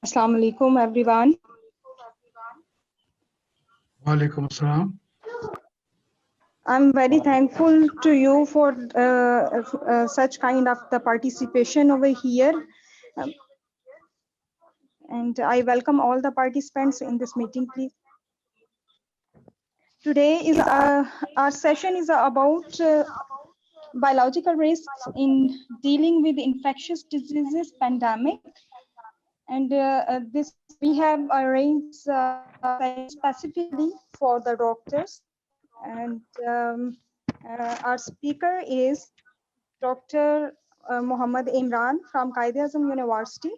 Assalamu alaikum, everyone. Walaikum assalam. I'm very thankful to you for such kind of the participation over here. Um, and I welcome all the participants in this meeting, please. Today is our session is about biological risks in dealing with infectious diseases pandemic. And this we have arranged specifically for the doctors. And our speaker is Dr. Muhammad Imran from Quaid-e-Azam University.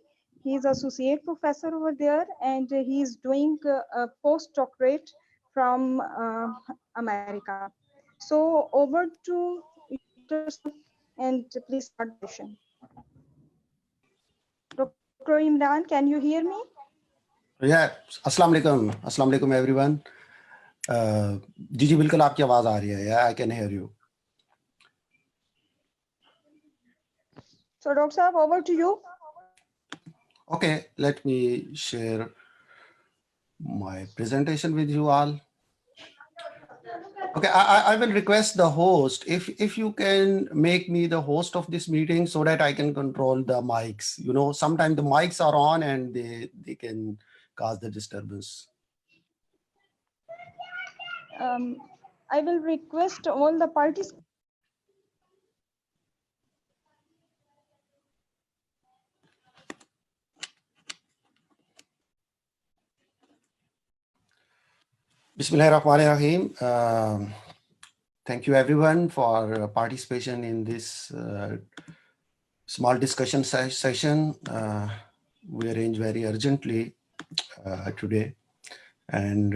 He is associate professor over there, and he is doing a postdoctorate from America. So over to you, Dr. Sam, and please start the session. Dr. Imran, can you hear me? Yeah, Assalamu alaikum everyone. जी बिल्कुल आपकी आवाज आ रही है. Yeah, I can hear you. So Dr. Saab, over to you. Okay, let me share my presentation with you all. Okay, I will request the host if you can make me the host of this meeting so that I can control the mics. You know, sometimes the mics are on and they can cause the disturbance. I will request all the parties. Bismillahirrahmanirrahim. Thank you everyone for participation in this small discussion session. We arranged very urgently today. And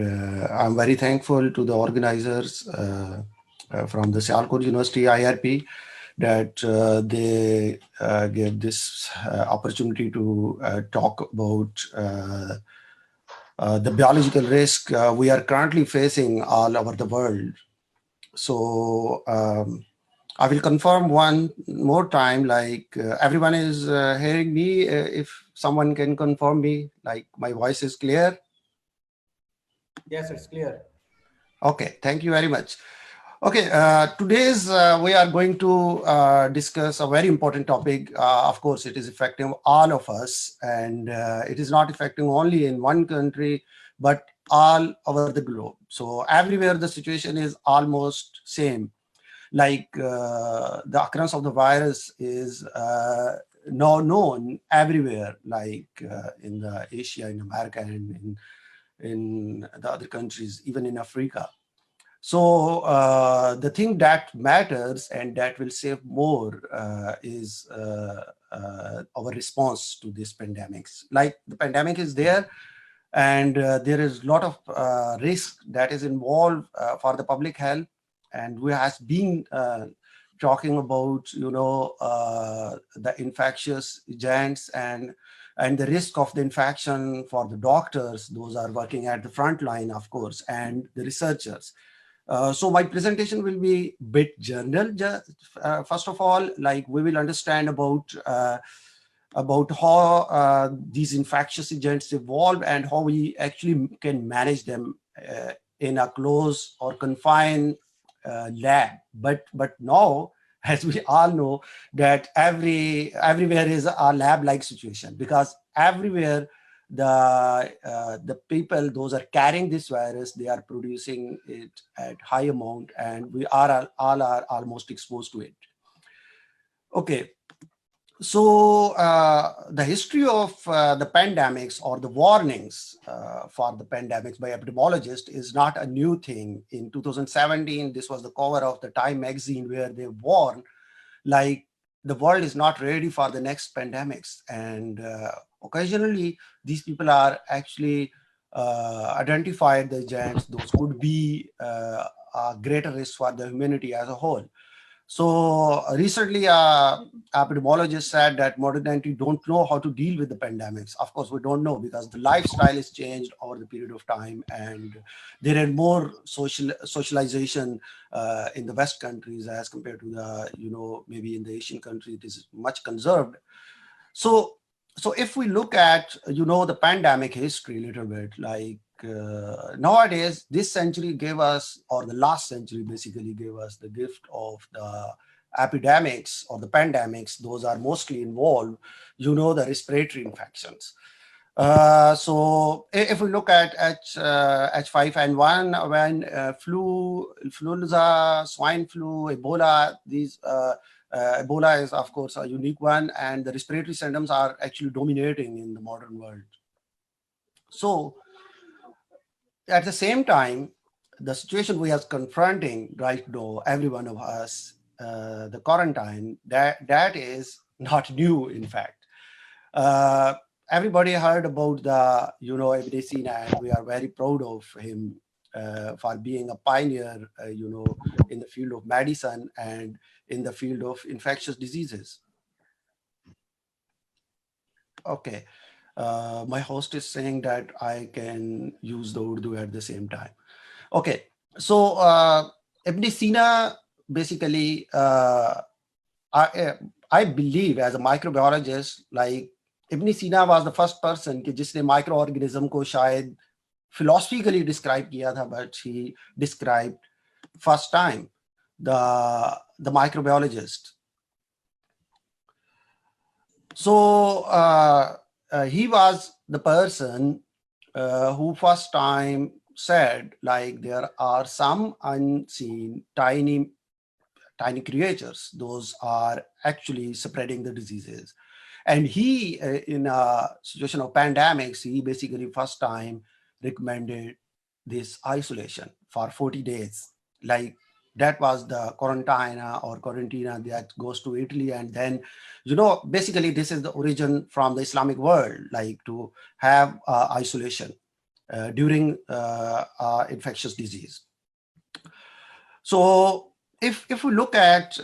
I'm very thankful to the organizers from the Sialkot University IRP that they gave this opportunity to talk about the biological risk we are currently facing all over the world. So I will confirm one more time, like everyone is hearing me. If someone can confirm me, like my voice is clear. Yes, it's clear. Okay, thank you very much. Okay, today's we are going to discuss a very important topic. Of course, it is affecting all of us, and it is not affecting only in one country, but all over the globe. So everywhere the situation is almost same. Like the occurrence of the virus is now known everywhere, like in the Asia, in America, and in the other countries, even in Africa. So the thing that matters and that will save more is our response to this pandemics. Like the pandemic is there, and there is a lot of risk that is involved for the public health, and we have been talking about, you know, the infectious agents and the risk of the infection for the doctors, those are working at the front line, of course, and the researchers. So my presentation will be a bit general. First of all, like we will understand about how these infectious agents evolve and how we actually can manage them in a closed or confined lab. But now, as we all know, that everywhere is a lab-like situation, because everywhere the people, those are carrying this virus, they are producing it at high amount, and we are all are almost exposed to it. Okay. So the history of the pandemics or the warnings for the pandemics by epidemiologists is not a new thing. In 2017, this was the cover of the Time magazine where they warned, like, the world is not ready for the next pandemics. And occasionally, these people are actually identified the agents. Those could be a greater risk for the humanity as a whole. So recently, epidemiologists said that modernity don't know how to deal with the pandemics. Of course, we don't know, because the lifestyle is changed over the period of time, and there are more socialization in the West countries as compared to the, you know, maybe in the Asian countries, it is much conserved. So so if we look at, the pandemic history a little bit, like nowadays, this century gave us, or the last century basically gave us the gift of the epidemics or the pandemics. Those are mostly involved, the respiratory infections. So if we look at H5N1, when flu, influenza, swine flu, Ebola, these Ebola is of course a unique one, and the respiratory symptoms are actually dominating in the modern world. So at the same time, the situation we are confronting right now, every one of us, the quarantine, that is not new, in fact. Everybody heard about the, Ibn Sina, and we are very proud of him for being a pioneer, in the field of medicine and in the field of infectious diseases. Okay. My host is saying that I can use the Urdu at the same time. Okay. So Ibn Sina, basically, I believe as a microbiologist, like Ibn Sina was the first person कि जिसने microorganism को शायद philosophically describe किया था, but he described first time the microbiologist. So he was the person who first time said, like, there are some unseen tiny creatures. Those are actually spreading the diseases. And he, in a situation of pandemics, he basically first time recommended this isolation for 40 days. Like that was the quarantina that goes to Italy. And then, basically this is the origin from the Islamic world, like to have isolation during infectious disease. So if we look at,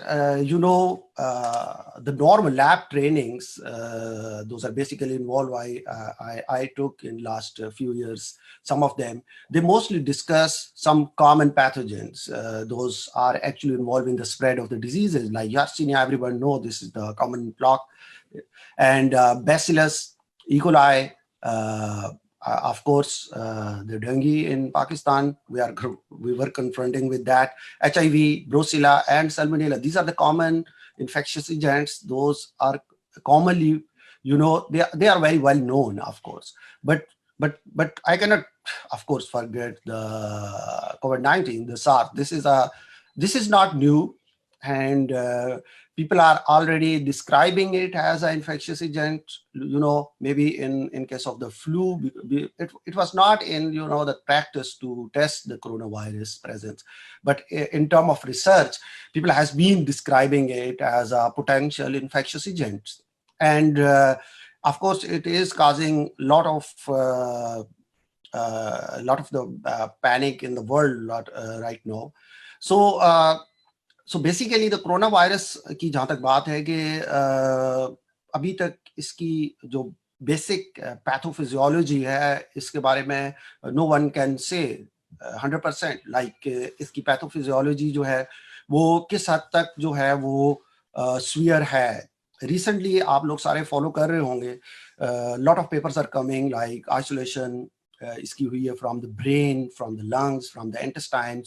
the normal lab trainings, those are basically involved, I took in last few years, some of them, they mostly discuss some common pathogens. Those are actually involved in the spread of the diseases, like Yersinia, everyone know this is the common plague, and Bacillus, E. coli, of course, the dengue in Pakistan, we were confronting with that. HIV, Brucella, and Salmonella. These are the common infectious agents. Those are commonly, they are very well known, of course. But I cannot, of course, forget the COVID-19, the SARS. This is not new, and people are already describing it as an infectious agent. Maybe in case of the flu, it was not in the practice to test the coronavirus presence, but in terms of research, people has been describing it as a potential infectious agent. And of course, it is causing a lot of the panic in the world right now. So basically the coronavirus की जहाँ तक बात है कि अभी तक इसकी जो बेसिक पैथोफिजियोलॉजी है, इसके बारे में no one can say 100%, like इसकी पैथोफिजियोलॉजी जो है वो किस हद तक जो है वो स्वीयर है. रिसेंटली आप लोग सारे फॉलो कर रहे होंगे, lot of papers are coming, like isolation इसकी हुई है from the brain, from the lungs, from the intestine.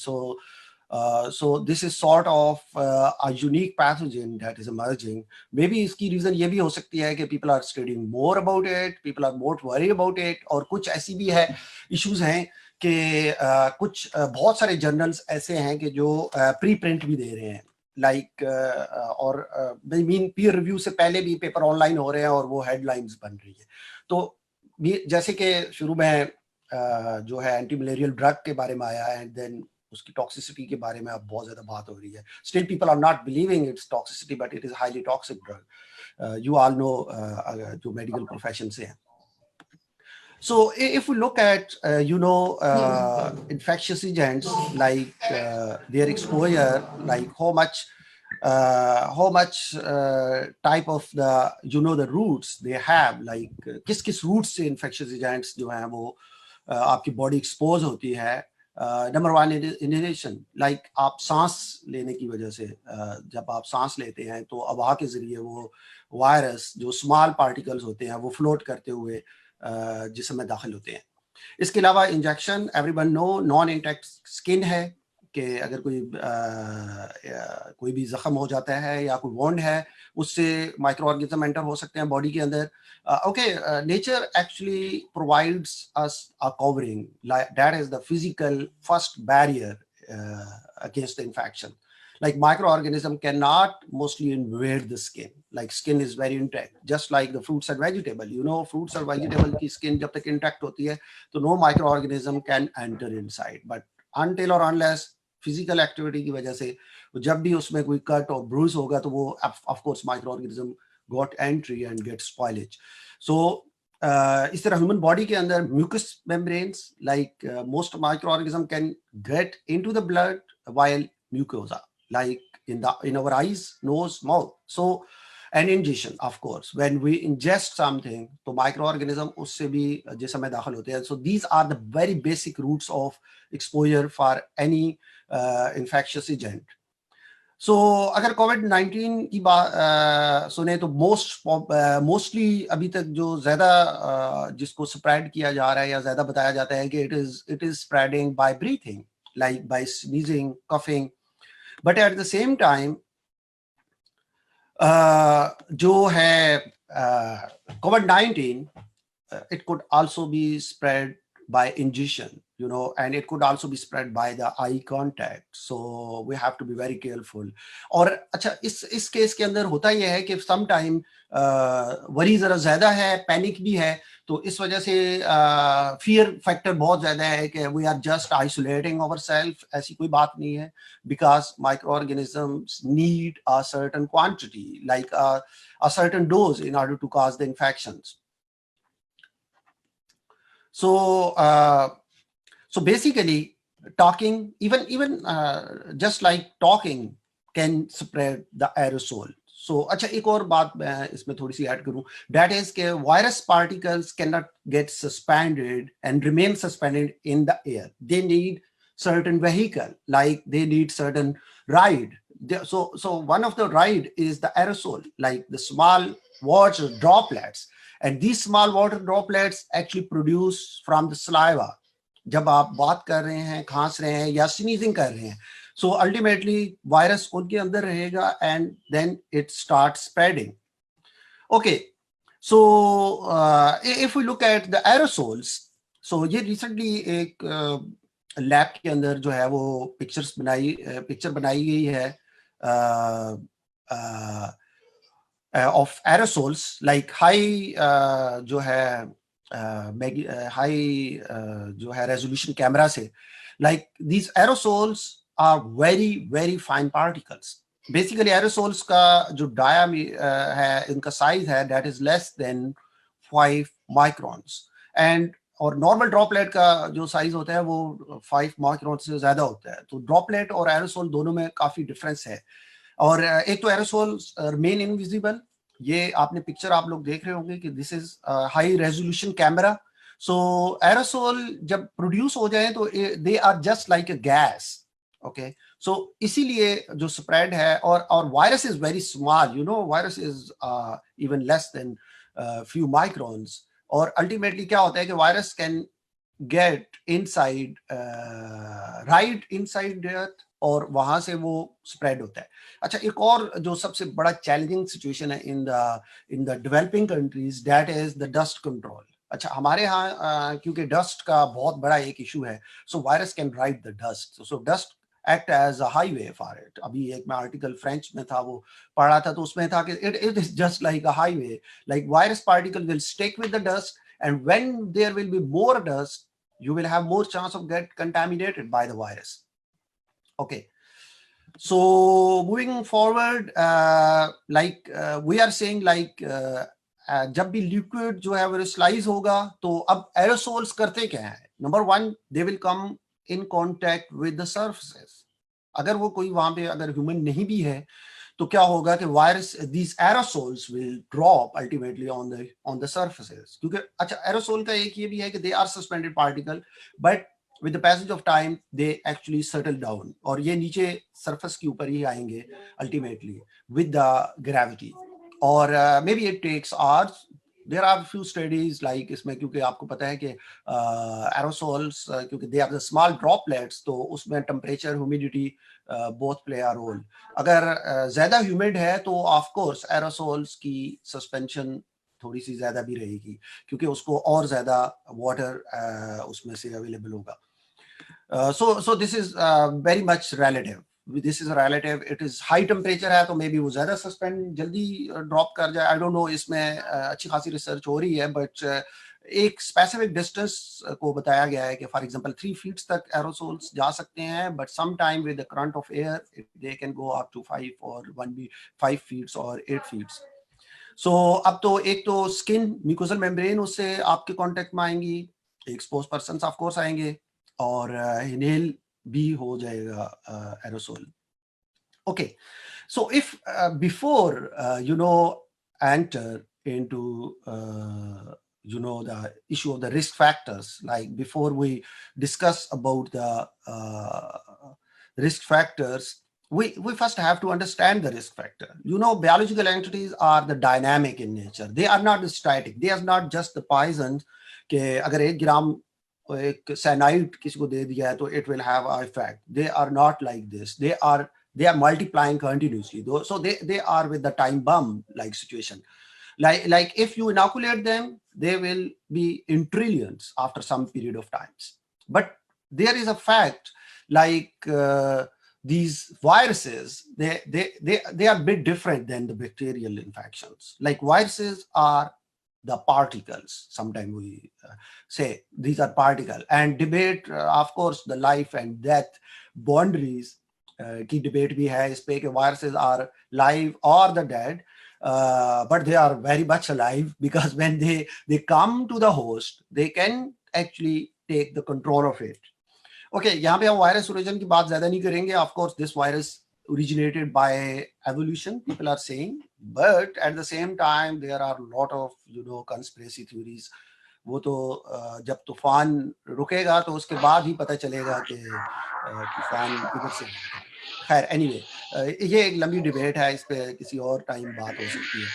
So this is sort of a unique pathogen that is emerging. Maybe इसकी reason ये भी हो सकती है कि people are studying more about it, people are more worried about it, और कुछ ऐसी भी है issues हैं कि कुछ बहुत सारे journals ऐसे हैं कि जो pre-print भी दे रहे हैं, like और I mean peer review से पहले भी पेपर ऑनलाइन हो रहे हैं और वो headlines बन रही है. तो जैसे कि शुरू में जो है एंटी मलेरियल ड्रग के बारे में आया, एंड देन उसकी टॉक्सिसिटी के बारे में अब बहुत ज्यादा बात हो रही है. Still people are not believing it's toxicity, but it is highly toxic drug. You all know जो मेडिकल प्रोफेशन से हैं. So if we look at infectious agents, like their exposure, like how much type of the roots they have, like किस roots से infectious agents जो हैं वो आपकी body expose होती है. नंबर वन इनहेलेशन, लाइक आप सांस लेने की वजह से, जब आप सांस लेते हैं तो हवा के जरिए वो वायरस जो स्मॉल पार्टिकल्स होते हैं वो फ्लोट करते हुए जिस्म में दाखिल होते हैं। इसके अलावा injection, everyone know, non intact skin है कि अगर कोई भी जख्म हो जाता है या कोई वॉन्ड है उससे माइक्रो ऑर्गेनिज्म एंटर हो सकते हैं बॉडी के अंदर। Nature actually provides us a covering, that is the physical first barrier against the infection. Like microorganism cannot mostly invade the skin. Like skin is very intact, just like the fruits and vegetable. You know, fruits and vegetable की skin जब तक intact होती है तो no microorganism can enter inside. But until or unless physical activity की वजह से जब भी उसमें कोई cut और bruise होगा तो वो of course microorganism got entry and get spoilage. So इस तरह ह्यूमन बॉडी के अंदर mucus membranes like most microorganism can get into the blood while mucosa like in our eyes, nose, mouth. So an ingestion, of course, when we ingest something, तो microorganism उससे भी जिस्म में दाखिल होते हैं. So these are the very basic routes of exposure for any infectious agent. सो अगर कोविड-19 की बात सुने तो मोस्टली अभी तक जो ज़्यादा जिसको स्प्रेड किया जा रहा है या ज़्यादा बताया जाता है कि it is spreading by breathing, like by sneezing, coughing. But at the same time जो है कोविड-19 it could also be spread by ingestion, you know, and it could also be spread by the eye contact. So we have to be very careful. और अच्छा इस case के अंदर होता यह है कि sometime वरी जरा ज्यादा है, पैनिक भी है, तो इस वजह से फियर फैक्टर बहुत ज्यादा है कि we are just isolating ourselves. ऐसी कोई बात नहीं है, because microorganisms need a certain quantity, like a certain dose in order to cause the infections. So basically talking, even just like talking can spread the aerosol. So अच्छा एक और बात मैं इसमें थोड़ी सी ऐड करूं, that is कि virus particles cannot get suspended and remain suspended in the air. They need certain vehicle, like they need certain ride. So one of the ride is the aerosol, like the small water droplets. And these small water droplets actually produce from the saliva. जब आप बात कर रहे हैं, खांस रहे हैं या sneezing कर रहे हैं, so ultimately virus उनके अंदर रहेगा and then it starts spreading. Okay, so if we look at the aerosols, so ये recently एक लैब के अंदर जो है वो पिक्चर बनाई गई है of aerosols, like high जो है high जो है resolution camera से, like these aerosols are very very fine particles. Basically aerosols का जो diameter है, इनका size है, that is less than 5 microns, and और नॉर्मल ड्रॉपलेट का जो साइज होता है वो 5 माइक्रोन से ज्यादा होता है. तो ड्रॉपलेट और एरोसोल दोनों में काफी डिफरेंस है. और एक तो एरोसोल रिमेन इनविजिबल, ये आपने पिक्चर आप लोग देख रहे होंगे कि this is high resolution camera. So aerosol जब प्रोड्यूस हो जाए तो they are just like a gas. Okay, so इसीलिए जो स्प्रेड है, और virus is very small, you know, virus is even less than few microns. और अल्टीमेटली क्या होता है कि virus can get inside, right inside earth, और वहां से वो स्प्रेड होता है. अच्छा, एक और जो सबसे बड़ा चैलेंजिंग सिचुएशन है in the developing countries, that is the dust control. अच्छा, हमारे यहाँ क्योंकि डस्ट का बहुत बड़ा एक इशू है, so virus can ride the dust, so dust act as a highway for it. अभी एक मैं आर्टिकल फ्रेंच में था वो पढ़ा था, तो उसमें था कि it is just like a highway, like virus particle will stick with the dust, and when there will be more dust you will have more chance of get contaminated by the virus. Okay, so moving forward, we are saying like जब भी liquid जो है वो स्लाइज होगा, तो अब aerosols करते क्या है? Number one, they will come in contact with the surfaces. अगर वो कोई वहां पे अगर ह्यूमन नहीं भी है तो क्या होगा कि virus, these aerosols will drop ultimately on the surfaces. क्योंकि अच्छा, एरोसोल का एक ये भी है कि they are suspended particle, but with the passage of time they actually settle down, और ये नीचे सरफेस के ऊपर ही आएंगे ultimately with the gravity. or maybe it takes hours. There are few studies like इसमें, क्योंकि आपको पता है कि aerosols क्योंकि they are the small droplets, तो उसमें temperature, humidity both play a role. अगर ज़्यादा humid है तो of course aerosols की suspension थोड़ी सी ज़्यादा भी रहेगी, क्योंकि उसको और ज़्यादा water उसमें से available होगा. So this is very much relative. This is relative. It is high temperature है तो maybe वो ज़्यादा suspend जल्दी drop कर जाए. I don't know, इसमें अच्छी खासी research हो रही है, but एक specific distance को बताया गया है कि for example 3 feet तक aerosols जा सकते हैं, but sometime with the current of air they can go up to 5 or 5 feet or 8 feet. So अब तो एक तो skin mucosal membrane उससे आपके contact में आएंगी, exposed persons of course आएंगे, और inhale भी हो जाएगा aerosol. Okay, so if before enter into the issue of the risk factors, like before we discuss about the risk factors, we first have to understand the risk factor. Biological entities are the dynamic in nature. They are not static. They are not just the poisons कि अगर 1 ग्राम एक cyanide किसी को दे दिया है तो it will have an effect. They are not like this. They are multiplying continuously. So they are with the time bomb like situation. Like if you inoculate them, they will be in trillions after some period of times. But there is a fact, like these viruses, they are a bit different than the bacterial infections. Like viruses are the particles. Sometimes we say these are particles, and debate of course the life and death boundaries की debate भी है इस पे कि viruses are live or the dead, but they are very much alive, because when they come to the host they can actually take the control of it. Okay, यहाँ पे हम virus origin की बात ज़्यादा नहीं करेंगे. Of course this virus originated by evolution, people are saying, but at the same time there are a lot of conspiracy theories. वो तो जब तूफान रुकेगा तो उसके बाद ही पता चलेगा कि तूफान किधर से आएगा. खैर anyway, ये एक लंबी डिबेट है, इस पे किसी और टाइम बात हो सकती है.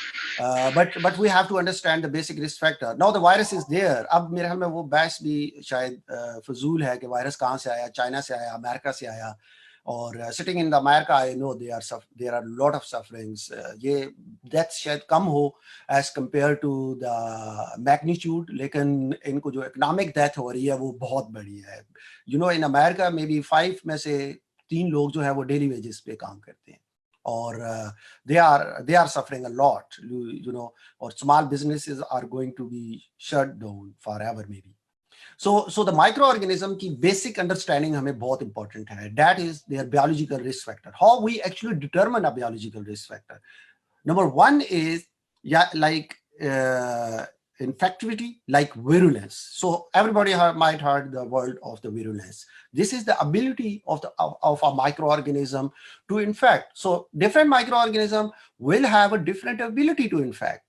but we have to understand the basic risk factor. Now the virus is there. अब मेरे ख्याल में वो बहस भी शायद फजूल है कि वायरस कहाँ से आया, चाइना से आया, अमेरिका से आया. और sitting in America, I know there are a lot of sufferings. ये deaths शायद कम हो as compared to the magnitude, लेकिन इनको जो economic death हो रही है वो बहुत बड़ी है. In America maybe 5 में से 3 लोग जो है वो daily wages पे काम करते हैं, और they are suffering a lot. और small businesses are going to be shut down forever maybe. So the microorganism की basic understanding हमें बहुत important है. That is their biological risk factor. How we actually determine a biological risk factor. Number 1 is like infectivity, like virulence. So everybody might heard the word of the virulence. This is the ability of a microorganism to infect. So different microorganism will have a different ability to infect.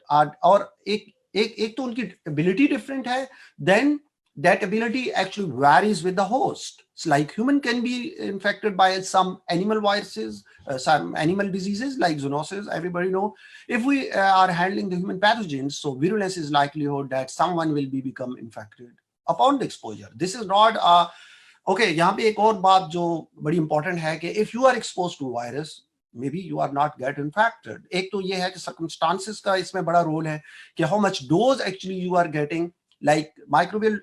और एक तो उनकी ability different है, then that ability actually varies with the host. It's like human can be infected by some animal viruses, some animal diseases like zoonosis, everybody know. If we are handling the human pathogens, so virulence is likelihood that someone will become infected upon the exposure. This is not a, okay, यहाँ पे एक और बात जो बड़ी important है कि if you are exposed to virus, maybe you are not get infected. एक तो ये है कि circumstances का इसमें बड़ा role है कि how much dose actually you are getting. Like microbial,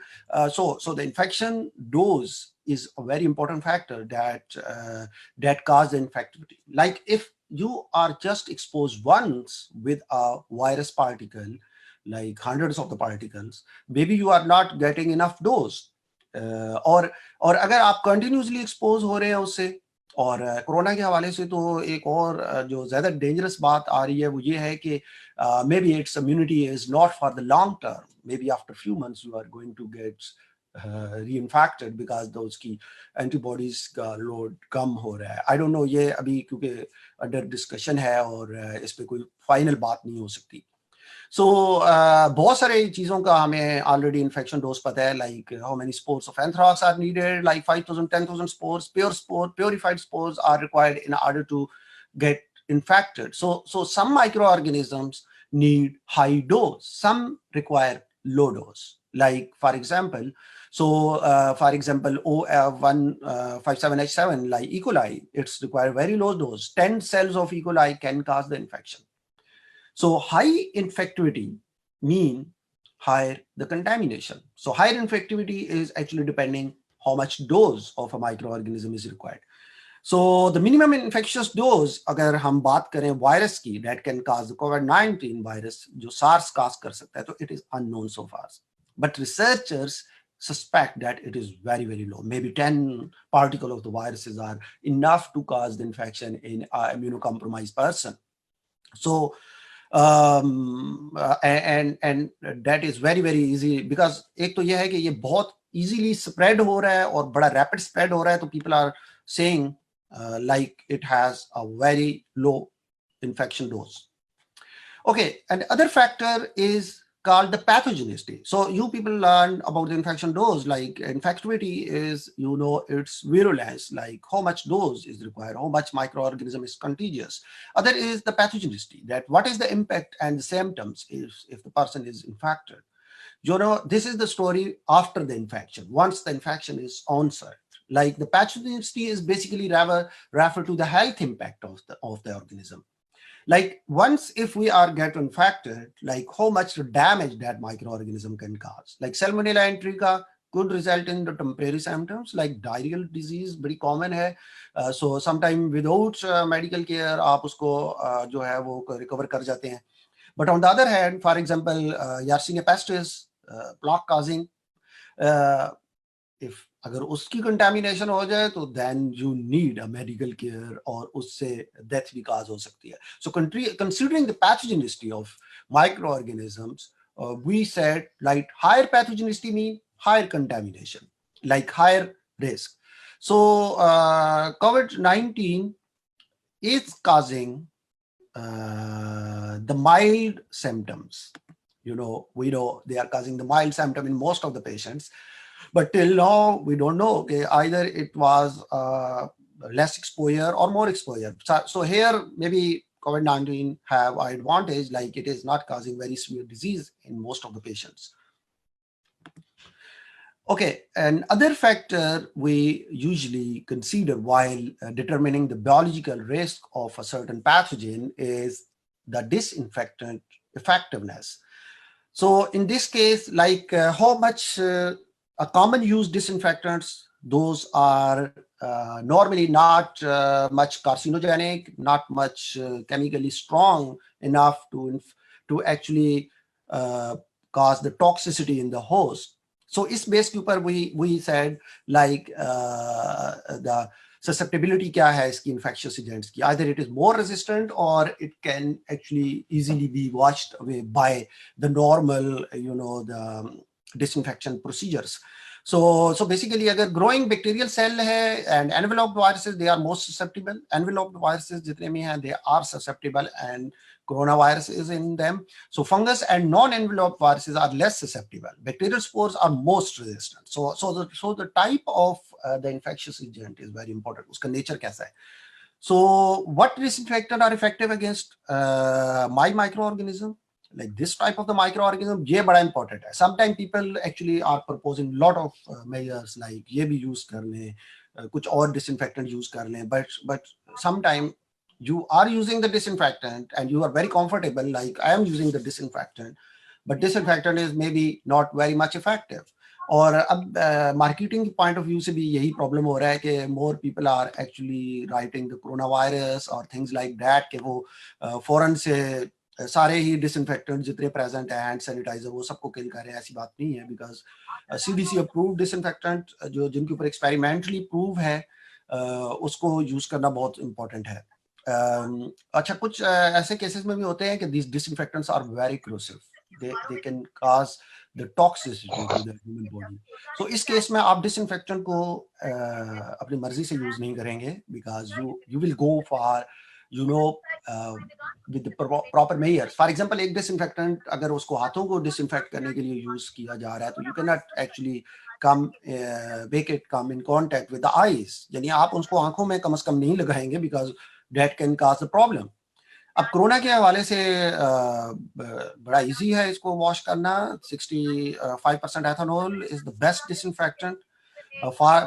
so the infection dose is a very important factor that cause the infectivity. Like if you are just exposed once with a virus particle, like hundreds of the particles, maybe you are not getting enough dose. और अगर आप continuously expose हो रहे हैं उससे, और corona के हवाले से तो एक और जो ज़्यादा डेंजरस बात आ रही है वो ये है कि maybe its immunity is not for the long term. Maybe after few months you are going to get reinfected because those की antibodies का load कम हो रहा है. I don't know, ये अभी क्योंकि under discussion है और इस पे कोई final बात नहीं हो सकती. So बहुत सारे चीज़ों का हमें already infection dose पता है, like how many spores of anthrax are needed, like 5,000, 10,000 spores, purified spores are required in order to get infected. So some microorganisms need high dose, some require low dose. Like for example, O157H7, like E. coli, it's require very low dose. 10 cells of E. coli can cause the infection. So high infectivity mean higher the contamination. So higher infectivity is actually depending how much dose of a microorganism is required. So the minimum infectious dose, अगर हम बात करें virus की, that can cause the COVID-19 virus, जो SARS cause कर सकता है, तो it is unknown so far. But researchers suspect that it is very, very low. Maybe 10 particles of the viruses are enough to cause the infection in an immunocompromised person. So and that is very, very easy, because एक तो ये है कि ये बहुत easily spread हो रहा है और बड़ा rapid spread हो रहा है, तो people are saying like it has a very low infection dose. Okay, and other factor is called the pathogenicity. So you people learn about the infection dose, like infectivity is, you know, its virulence, like how much dose is required, how much microorganism is contagious. Other is the pathogenicity, that what is the impact and the symptoms if the person is infected. You know, this is the story after the infection, once the infection is onset. Like the pathogenicity is basically refer to the health impact of the organism. Like once if we are get infected, like how much damage that microorganism can cause. Like Salmonella enterica could result in the temporary symptoms like diarrheal disease, very common hai. So sometime without medical care, आप उसको जो है वो recover कर जाते हैं. But on the other hand, for example, Yersinia pestis, plaque causing, if अगर उसकी contamination हो जाए तो then you need a medical care और उससे death भी cause हो सकती है. So considering the pathogenicity of microorganisms, we said like higher pathogenicity mean higher contamination, like higher risk. So COVID-19 is causing the mild symptoms. You know, we know they are causing the mild symptom in most of the patients. But till now, we don't know. Okay, either it was less exposure or more exposure. So here, maybe COVID-19 have an advantage, like it is not causing very severe disease in most of the patients. Okay, and other factor we usually consider while determining the biological risk of a certain pathogen is the disinfectant effectiveness. So in this case, like how much a common use disinfectants, those are normally not much carcinogenic, not much chemically strong enough to actually cause the toxicity in the host. So इस base के ऊपर we said like the susceptibility क्या है इसकी infectious agents की. Either it is more resistant or it can actually easily be washed away by the normal, you know, the disinfection procedures. So basically अगर growing bacterial cell है and enveloped viruses, they are most susceptible. Enveloped viruses जितने भी हैं, they are susceptible, and coronavirus is in them. So fungus and non-enveloped viruses are less susceptible. Bacterial spores are most resistant. So the type of the infectious agent is very important. उसका nature कैसा है. So what disinfectant are effective against my microorganism? Like this type of the microorganism, ये बड़ा important है. Sometimes people actually are proposing lot of measures like ये भी use कर लें, कुछ और disinfectant use कर लें, but sometimes you are using the disinfectant and you are very comfortable, like I am using the disinfectant, but disinfectant is maybe not very much effective. और अब marketing point of view से भी यही problem हो रहा है कि more people are actually writing the coronavirus or things like that, कि वो फौरन से सारे ही disinfectant जितने present है, hand sanitizer, वो सबको kill कर रहे हैं. ऐसी बात नहीं है, because CDC approved disinfectant जो जिनके ऊपर experimentally prove है, उसको use करना बहुत important है. अच्छा, कुछ ऐसे cases में भी होते हैं कि these disinfectants are very corrosive. They can cause the toxicity to the human body. So इस case में आप disinfectant को अपनी मर्जी से use नहीं करेंगे, because you will go for, you know, with the proper measures. For example, एक disinfectant अगर उसको हाथों को disinfect करने के लिए use किया जा रहा है, तो you cannot actually make it come in contact with the eyes. यानी आप उसको आंखों में कम से कम नहीं लगाएंगे, because that can cause a problem. अब कोरोना के हवाले से बड़ा इजी है इसको वॉश करना. 65% ethanol is the best disinfectant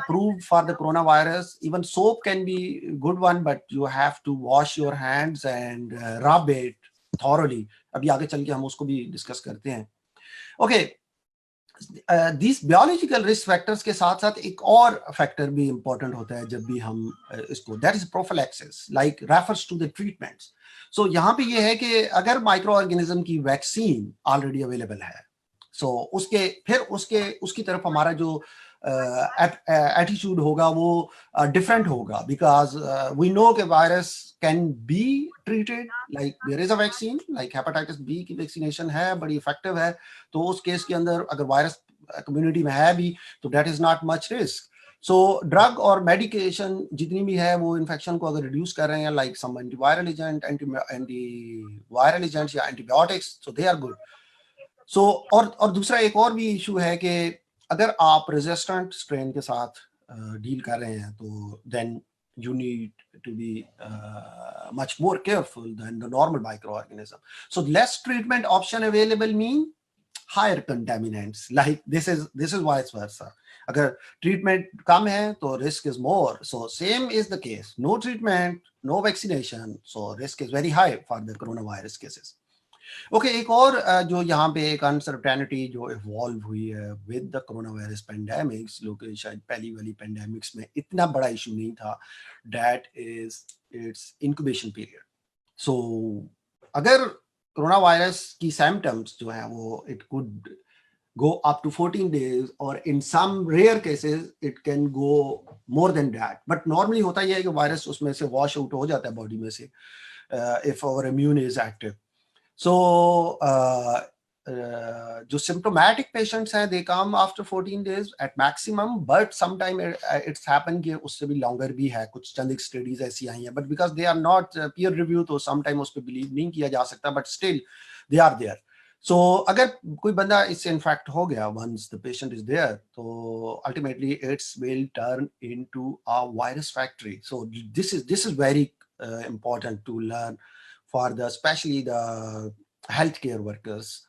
proved for the coronavirus. Even soap can be a good one, but you have to wash your hands and rub it thoroughly. अभी आगे चल के हम उसको भी डिस्कस करते हैं. Okay, these biological risk factors के साथ साथ एक और फैक्टर भी important होता है जब भी हम इसको, that is prophylaxis, like refers to the treatments. So यहाँ पे ये है कि अगर माइक्रो ऑर्गेनिज्म की वैक्सीन ऑलरेडी अवेलेबल है, so उसकी तरफ हमारा जो एटीट्यूड होगा वो डिफरेंट होगा, बिकॉज वी नो कि virus can be treated, like there is a vaccine, like hepatitis B की वैक्सीनेशन है, बड़ी इफेक्टिव है. तो उस केस के अंदर अगर वायरस कम्युनिटी में है भी तो that is not much risk. So drug और मेडिकेशन जितनी भी है वो इन्फेक्शन को अगर रिड्यूस कर रहे हैं, like some antiviral agent, antiviral agents या antibiotics, so they are good. So और दूसरा एक और भी इशू है कि अगर आप रेजिस्टेंट स्ट्रेन के साथ डील कर रहे हैं तो then you need to be much more careful than the normal microorganism. So less treatment option available mean higher contaminants. Like this is vice versa. अगर treatment कम है तो risk is more. So same is the case. No treatment, no vaccination. So risk is very high for the coronavirus cases. Okay, एक और जो यहाँ पे एक uncertainty जो इवॉल्व हुई है with the corona virus pandemics, लोग शायद पहली वाली पेंडेमिक्स में इतना बड़ा इशू नहीं था, that is its incubation period. So अगर कोरोना वायरस की सिम्टम्स जो है वो it could go up to 14 days और in some rare cases it can go more than that. But normally होता यह है कि वायरस उसमें से वॉश आउट हो जाता है बॉडी में से if our immune is active. So, जो symptomatic patients हैं, they come after 14 days at maximum, but sometimes it's happened कि उससे भी longer भी है, कुछ चंद studies ऐसी आई हैं, but because they are not peer review तो sometimes उस पर believe नहीं किया जा सकता, but still they are there. So अगर कोई बंदा इससे infect हो गया, once the patient is there, तो ultimately it will turn into a virus factory. So this is very important to learn for the especially the healthcare workers,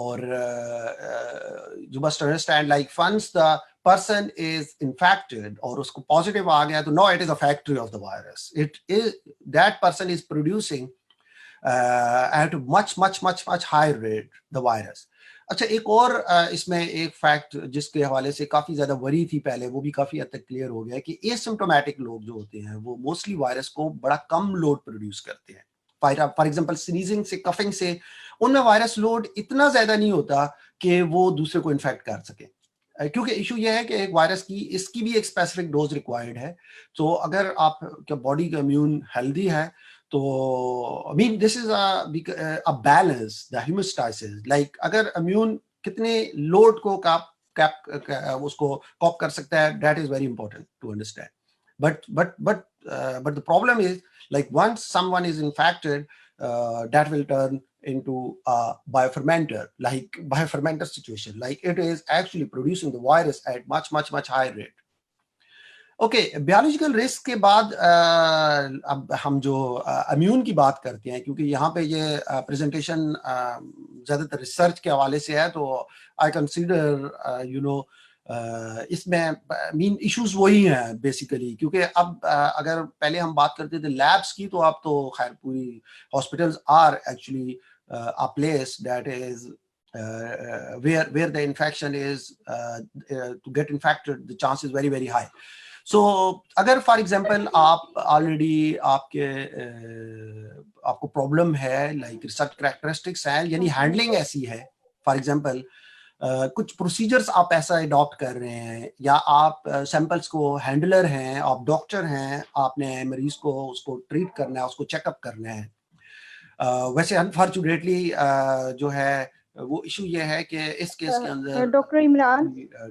or you must understand, like once the person is infected or usko positive aa gaya, to now it is a factory of the virus. It is that person is producing at a much higher rate the virus. अच्छा, एक और इसमें एक fact जिसके हवाले से काफी ज्यादा वरी थी पहले, वो भी काफी हद तक क्लियर हो गया कि एसिम्प्टोमेटिक लोग जो होते हैं वो मोस्टली वायरस को बड़ा कम लोड प्रोड्यूस करते हैं. फॉर एग्जांपल स्नीजिंग से, कफिंग से, उनमें वायरस लोड इतना ज्यादा नहीं होता कि वो दूसरे को इन्फेक्ट कर सके, क्योंकि इशू ये है कि एक वायरस की इसकी भी एक स्पेसिफिक डोज रिक्वायर्ड है. तो अगर आप क्या बॉडी का इम्यून हेल्दी है तो I mean this is a balance, the homeostasis, like अगर इम्यून कितने लोड को उसको कॉप कर सकता है, that is very important to understand. But the problem is, like once someone is infected, that will turn into a biofermenter, like biofermenter situation, like it is actually producing the virus at much higher rate. Okay, biological risk के बाद अब हम जो immune की बात करते हैं, क्योंकि यहाँ पे ये प्रेजेंटेशन ज़्यादातर रिसर्च के हवाले से है, तो आई कंसीडर इसमें मीन इश्यूज वही हैं बेसिकली, क्योंकि अब अगर पहले हम बात करते थे लैब्स की, तो अब तो खैर पूरी hospitals are actually a place that is where the infection is to get infected, the chance is very high. So अगर फॉर एग्जाम्पल आप ऑलरेडी आपको प्रॉब्लम है, लाइक रिसर्च कैरेक्टरिस्टिक्स हैं, यानी हैंडलिंग ऐसी है, फॉर एग्जाम्पल कुछ प्रोसीजर्स आप ऐसा अडॉप्ट कर रहे हैं, या आप सैंपल्स को हैंडलर हैं, आप डॉक्टर हैं, आपने मरीज को उसको ट्रीट करना है, उसको चेकअप करना है. वैसे अनफॉर्चुनेटली जो है वो इशू ये है कि इस केस के अंदर डॉक्टर इमरान,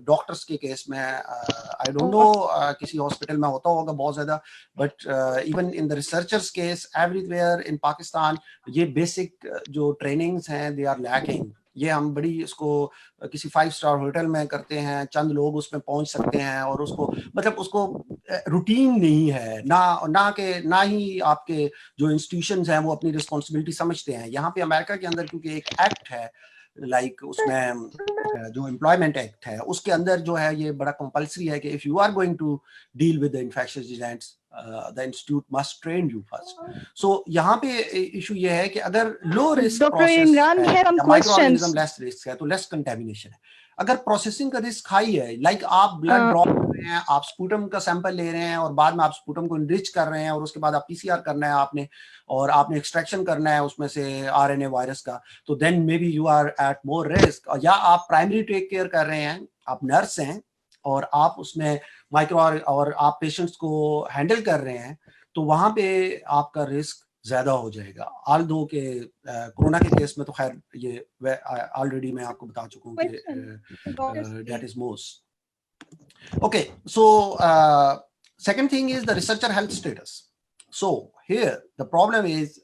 डॉक्टर्स के केस में आई डोंट नो किसी हॉस्पिटल में होता होगा बहुत ज्यादा, but even in the researchers case everywhere in Pakistan ये बेसिक जो ट्रेनिंग्स हैं दे आर लैकिंग. ये हम बड़ी इसको किसी 5 स्टार होटल में करते हैं, चंद लोग उसमें पहुंच सकते हैं और उसको मतलब उसको रूटीन नहीं है, ना ही आपके जो इंस्टीट्यूशंस हैं वो अपनी रिस्पॉन्सिबिलिटी समझते हैं। यहाँ पे अमेरिका के अंदर क्योंकि एक एक्ट है लाइक उसमें जो एम्प्लॉयमेंट एक्ट है उसके अंदर जो है ये बड़ा कंपल्सरी है कि if you are going to deal with the infectious agents the institute must train you first. So यहाँ पे इशू ये है कि अगर low risk Dr. Imran, we have some microorganism questions. Less risk है तो लेस कंटेमिनेशन है। अगर प्रोसेसिंग का रिस्क हाई है, लाइक आप ब्लड ड्रॉ कर रहे हैं, आप स्पूटम का सैंपल ले रहे हैं और बाद में आप स्पूटम को इनरिच कर रहे हैं और उसके बाद आप पीसीआर करना है आपने और आपने एक्सट्रैक्शन करना है उसमें से आरएनए वायरस का, तो then may be you are at more risk. या आप प्राइमरी टेक केयर कर रहे हैं, आप नर्स हैं और आप उसमें माइक्रो और आप पेशेंट्स को हैंडल कर रहे हैं, तो वहां पे आपका रिस्क ज्यादा हो जाएगा। ऑल दो के कोरोना के केस में तो खैर ये ऑलरेडी मैं आपको बता चुका हूँ कि that is most okay. So second thing is the researcher health status. So here the problem is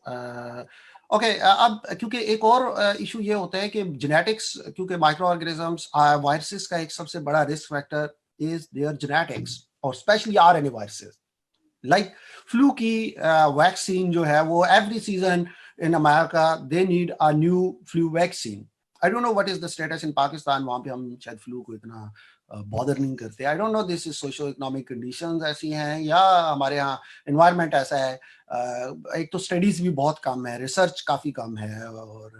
okay अब क्योंकि एक और इशू ये होता है कि जेनेटिक्स, क्योंकि माइक्रो ऑर्गेनिजम्स वायरसेस का एक सबसे बड़ा risk factor is their genetics और specially RNA viruses. Like flu की वैक्सीन जो है वो every season in America they need a new flu vaccine. I don't know what is the status in Pakistan, वहां पे हम शायद फ्लू को इतना बॉदर नहीं करते। आई don't no this is socio economic conditions ऐसी हैं या हमारे यहाँ एनवायरनमेंट ऐसा है। एक तो स्टडीज भी बहुत कम है, रिसर्च काफी कम है और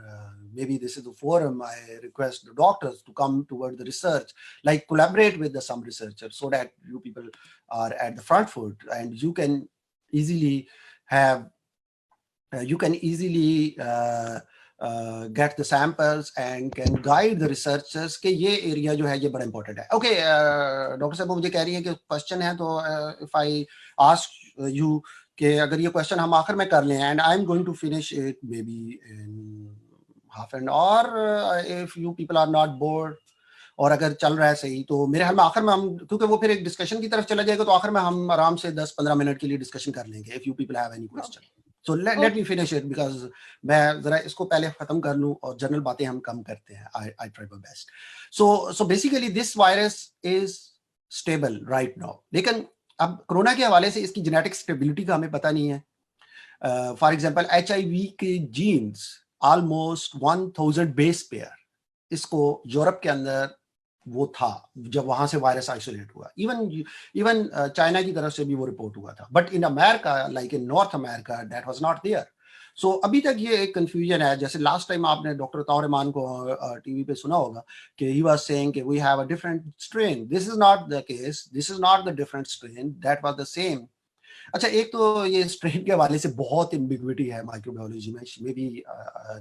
may be this is the forum I request the doctors to come toward the research, like collaborate with some researchers so that you people are at the front foot and you can easily have get the samples and can guide the researchers कि ये area जो है ये बड़ा important है। Okay doctor साहब मुझे कह रही है कि क्वेश्चन है, तो इफ आई आस्क यू कि अगर ये क्वेश्चन हम आखिर में कर लें and I am going to finish it may be in half an hour if you people are not bored, और अगर चल रहा है सही तो मेरे ख्याल में आखिर में हम, क्योंकि वो फिर एक डिस्कशन की तरफ चला जाएगा, तो आखिर में हम आराम से 10-15 मिनट के लिए डिस्कशन कर लेंगे if you people have any question. So let me finish it because मैं जरा इसको पहले खत्म कर लूं और जनरल बातें हम कम करते हैं। I try my best. So basically this virus is stable right now, लेकिन अब कोरोना के हवाले से इसकी जेनेटिक स्टेबिलिटी का हमें पता नहीं है। फॉर एग्जांपल HIV के जीन्स ऑलमोस्ट 1000 बेस पेयर, इसको यूरोप के अंदर वो था जब वहां से वायरस आइसोलेट हुआ। इवन चाइना की तरफ से भी वो रिपोर्ट हुआ था, but in America like in north America that was not there. So अभी तक ये एक कंफ्यूजन है। जैसे लास्ट टाइम आपने डॉक्टर ताउर रहमान को टीवी पे सुना होगा कि ही वाज सेइंग कि we have a different strain. This is not the case, this is not the different strain, that was the same. अच्छा, एक तो ये स्ट्रेन के हवाले से बहुत एम्बिग्विटी है माइक्रोबायोलॉजी में। मे बी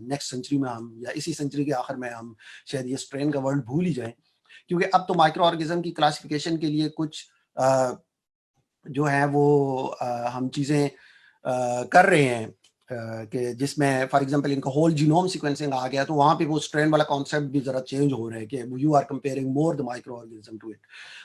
नेक्स्ट सेंचुरी में हम या इसी सेंचुरी के आखिर में हम शायद ये स्ट्रेन का वर्ड भूल ही जाएं, क्योंकि अब तो माइक्रो ऑर्गेनिज्म की क्लासिफिकेशन के लिए कुछ जो है वो हम चीज़ें कर रहे हैं कि जिसमें फॉर एग्जांपल इनका होल जीनोम सीक्वेंसिंग आ गया, तो वहाँ पे वो स्ट्रेन वाला कॉन्सेप्ट भी ज़रा चेंज हो रहा है कि you are comparing more the micro organism to it.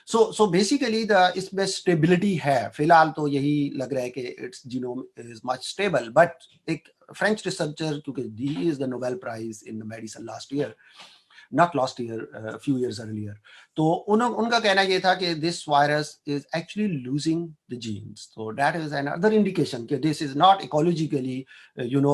So basically इसमें स्टेबिलिटी है। फिलहाल तो यही लग रहा है कि it's genome is much stable, but एक फ्रेंच रिसर्चर, क्योंकि he is the Nobel prize in medicine last year, not last year, a few years earlier, तो उनका कहना ये था कि this virus is actually losing the genes, so that is another indication कि this is not ecologically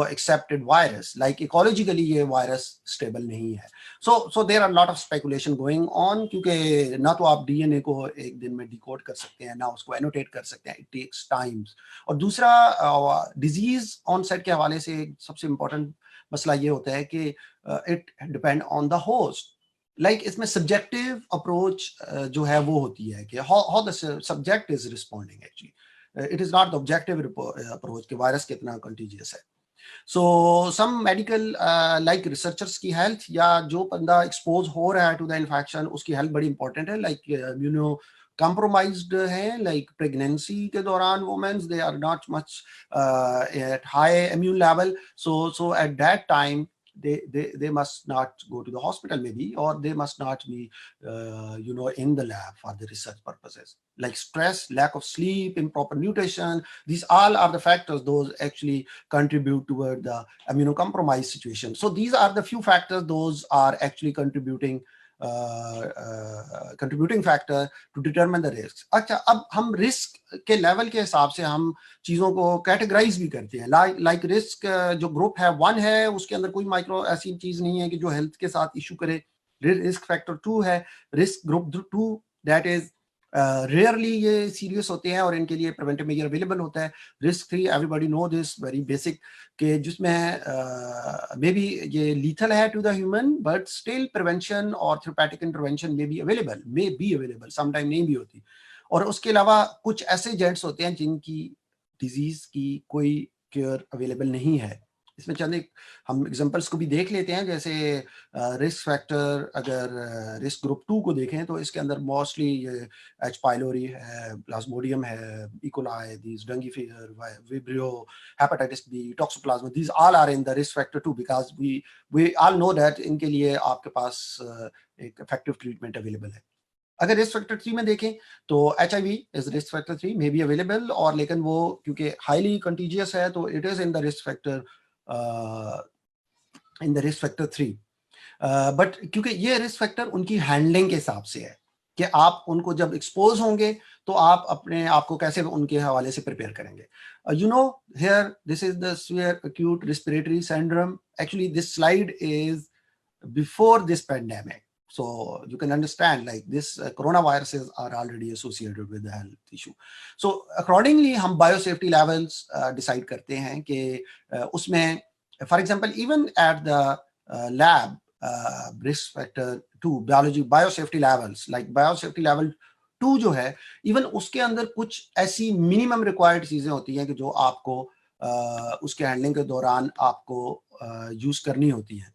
accepted virus, like ecologically ये virus stable नहीं है। so there are a lot of speculation going on, क्योंकि ना तो आप DNA को एक दिन में decode कर सकते हैं, ना उसको annotate कर सकते हैं, it takes times। और दूसरा disease onset के हवाले से सबसे important मसला ये होता है कि it depend on the host. Like इसमें सब्जेक्टिव अप्रोच जो है वो होती है कि how the subject is responding, actually it is not the objective approach कि वायरस कितना कंटीजियस है। सो सम मेडिकल लाइक रिसर्चर्स की हेल्थ या जो बंदा एक्सपोज हो रहा है टू द इन्फेक्शन उसकी हेल्थ बड़ी इंपॉर्टेंट है। लाइक इम्यूनो compromised है, like pregnancy के दौरान women they are not much at high immune level, so at that time they must not go to the hospital maybe, or they must not be in the lab for the research purposes. Like stress, lack of sleep, improper nutrition, these all are the factors those actually contribute toward the immunocompromised situation. So these are the few factors those are actually contributing factor to determine the risks. अच्छा, अब हम risk के level के हिसाब से हम चीजों को कैटेगराइज भी करते हैं. लाइक रिस्क जो ग्रुप है 1 है, उसके अंदर कोई माइक्रो ऐसी चीज नहीं है कि जो हेल्थ के साथ इशू करे. रिस्क फैक्टर 2 है, risk group 2, that is rarely ये सीरियस होते हैं और इनके लिए प्रिवेंटिव मेजर अवेलेबल होता है. Risk 3, everybody know this, very basic, के जिसमें मे बी ये लीथल है to the human, but still prevention और therapeutic intervention may be available, sometime नहीं भी होती. और उसके अलावा कुछ ऐसे एजेंट्स होते हैं जिनकी डिजीज की कोई केयर अवेलेबल नहीं है. इसमें चंद एक हम एग्जांपल्स को भी देख लेते हैं. जैसे रिस्क फैक्टर, अगर रिस्क ग्रुप 2 को देखें तो इसके अंदर मोस्टली ये एच पाइलोरी है, प्लाज्मोडियम है, E coli, these dengue fever, vibrio, hepatitis B, toxoplasma, these all are in the risk factor 2 because we all know that इनके लिए आपके पास एक इफेक्टिव ट्रीटमेंट अवेलेबल है. अगर रिस्क फैक्टर 3 में देखें तो HIV is risk factor 3, may be available, और लेकिन वो क्योंकि हाईली कंटीजियस है तो it is in the risk factor 3. But क्योंकि ये रिस्क फैक्टर उनकी हैंडलिंग के हिसाब से है कि आप उनको जब एक्सपोज होंगे तो आप अपने आप को कैसे उनके हवाले से प्रिपेयर करेंगे. Here this is the severe acute respiratory syndrome. Actually this slide is before this pandemic. So you can understand like this coronaviruses are already associated with the health issue. So accordingly हम biosafety levels decide करते हैं कि उसमें for example even at the lab risk factor 2 biology biosafety levels like biosafety level 2 जो है even उसके अंदर कुछ ऐसी minimum required चीजें होती हैं कि जो आपको उसके हैंडलिंग के दौरान आपको यूज करनी होती हैं.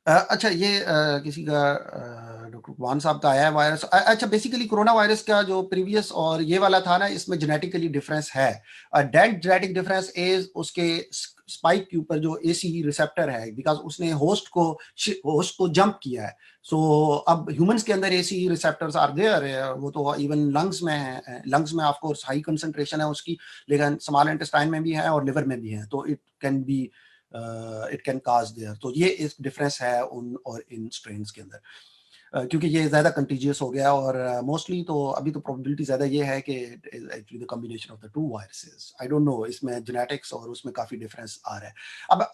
अच्छा, ये किसी का डॉक्टर वान साहब का आया है वायरस. अच्छा, बेसिकली कोरोना वायरस का जो प्रीवियस और ये वाला था ना, इसमें जेनेटिकली डिफरेंस है. डेट जेनेटिक डिफरेंस इज उसके स्पाइक के ऊपर जो ACE रिसेप्टर है, बिकॉज उसने होस्ट को जंप किया है. सो अब ह्यूमंस के अंदर ACE रिसेप्टर्स आर देयर, वो तो इवन लंग्स में है. लंग्स में ऑफ कोर्स हाई कंसंट्रेशन है उसकी, लेकिन स्मॉल इंटेस्टाइन में भी है और लिवर में भी है. तो इट कैन काज देयर. तो ये एक डिफरेंस है उन और इन स्ट्रेन्स के अंदर, क्योंकि ये ज्यादा कंटीजियस हो गया. और मोस्टली तो अभी तो प्रोबेबिलिटी ज्यादा ये है कि actually the combination of the 2 viruses. I don't no, इसमें जेनेटिक्स और उसमें काफी डिफरेंस आ रहा है.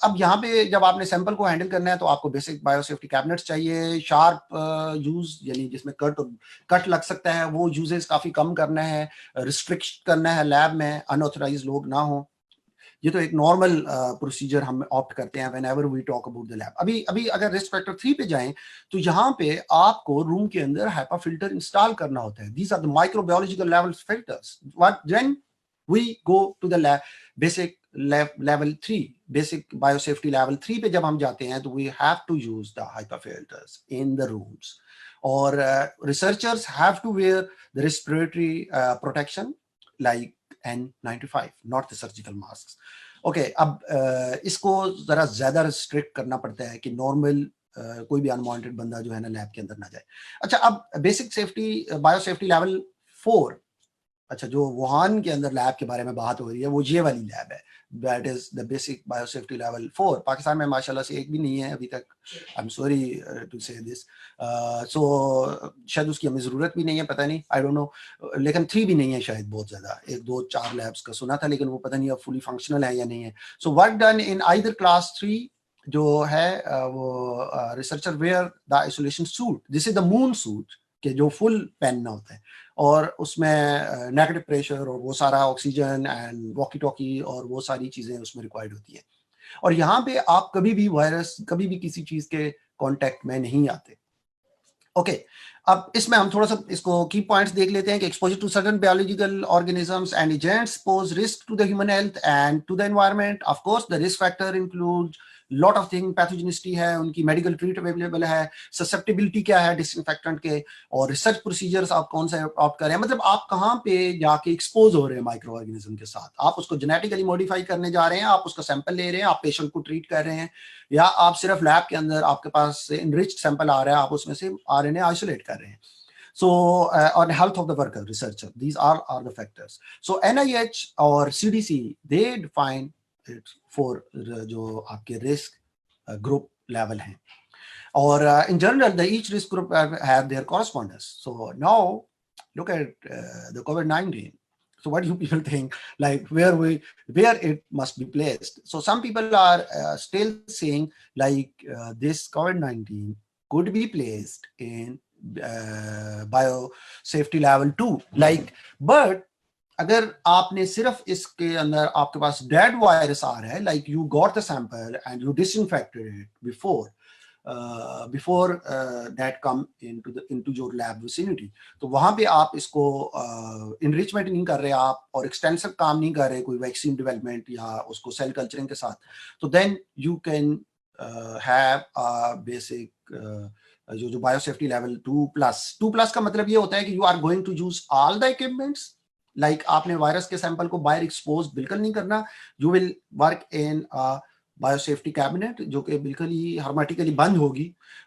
अब यहाँ पे जब आपने सैंपल को हैंडल करना है तो आपको बेसिक बायोसेफ्टी कैबिनेट्स चाहिए. शार्प यूज यानी जिसमें कट लग सकता है वो यूजेस काफी कम करना है. रिस्ट्रिक्ट करना है लैब में, अनऑथराइज्ड लोग ना हो. ये तो एक नॉर्मल प्रोसीजर हम ऑप्ट करते हैं whenever we talk about the lab. अभी अगर रिस्क फैक्टर 3 पे जाएं तो यहाँ पे आपको रूम के अंदर HEPA फिल्टर इंस्टॉल करना होता है. These are the microbiological level filters. What then we go to the lab basic level 3, basic biosafety level 3 पे जब हम जाते हैं तो we have to use the HEPA filters in the rooms. और researchers have to wear the respiratory protection like N95, not the surgical masks. Okay, अब इसको जरा ज्यादा रिस्ट्रिक्ट करना पड़ता है कि नॉर्मल कोई भी अनवांटेड बंदा जो है ना लैब के अंदर ना जाए. अच्छा, अब बेसिक सेफ्टी बायोसेफ्टी लेवल 4, अच्छा जो वुहान के अंदर लैब के बारे में बात हो रही है वो ये वाली लैब है. That is the basic biosafety level 4. Pakistan में माशाल्लाह से एक भी नहीं है अभी तक. आई एम सॉरी टू से दिस. सो शायद उसकी हमें जरूरत भी नहीं है, पता नहीं, आई डोंट नो. लेकिन 3 भी नहीं है शायद, बहुत ज्यादा 1 2 4 लैब्स का सुना था, लेकिन वो पता नहीं अब फुली फंक्शनल है या नहीं है. So work done in either class 3 जो है वो researcher wear the isolation suit. This is the moon suit के जो फुल पहनना होता है और उसमें नेगेटिव प्रेशर और वो सारा ऑक्सीजन एंड वॉकी टॉकी और वो सारी चीजें उसमें रिक्वायर्ड होती है. और यहाँ पे आप कभी भी वायरस कभी भी किसी चीज के कांटेक्ट में नहीं आते. ओके, अब इसमें हम थोड़ा सा इसको की पॉइंट्स देख लेते हैं कि exposure to certain biological organisms and agents pose risk to the human health and to the environment. Of course the risk factor include lot of thing, pathogenicity है, उनकी मेडिकल ट्रीट अवेलेबल है, susceptibility क्या है disinfectant के, और research procedures आप कौन सा ऑप्ट कर रहे हैं, मतलब आप कहाँ पे जाके एक्सपोज हो रहे हैं माइक्रो ऑर्गेनिज्म के साथ। आप उसको जेनेटिकली मॉडिफाई करने जा रहे हैं, आप उसका सैंपल ले रहे हैं, आप पेशेंट को ट्रीट कर रहे हैं, या आप सिर्फ लैब के अंदर आपके पास इनरिच्ड सैंपल आ रहा है, आप उसमें से RNA आइसोलेट कर रहे हैं। So on health of the worker, researcher, these are the factors. So NIH or CDC, they define it for जो आपके risk group level हैं, or in general the each risk group have their correspondence. So now look at the COVID-19. So what do you people think, like where it must be placed? So some people are still saying like this COVID-19 could be placed in biosafety level 2, like, but अगर आपने सिर्फ इसके अंदर आपके पास dead virus आ रहा है, like you got the sample and you disinfected it before that come into your lab vicinity, तो वहां पे आप इसको enrichment नहीं कर रहे आप, और एक्सटेंसिव काम नहीं कर रहे कोई वैक्सीन डेवलपमेंट या उसको सेल कल्चरिंग के साथ, तो then you can have a basic जो बायोसेफ्टी लेवल 2+ का मतलब ये होता है कि you are going to use all the equipments, like आपने वायरस के सैंपल को बाहर एक्सपोज बिल्कुल नहीं करना, you will work in biosafety cabinet जो कि बिल्कुल ही हर्मेटिकली बंद होगी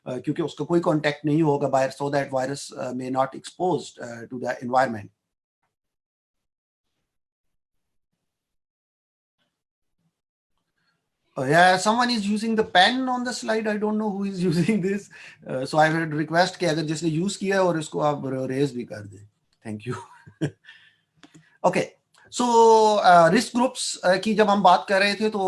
क्योंकि उसका कोई कांटेक्ट नहीं होगा virus, so that virus may not exposed to the environment. Yeah, someone is using the pen on the slide. I don't know who is using this. So I would request कि अगर जिसने use किया है और इसको आप raise भी कर दें. Thank you. Okay. So risk groups की जब हम बात कर रहे थे तो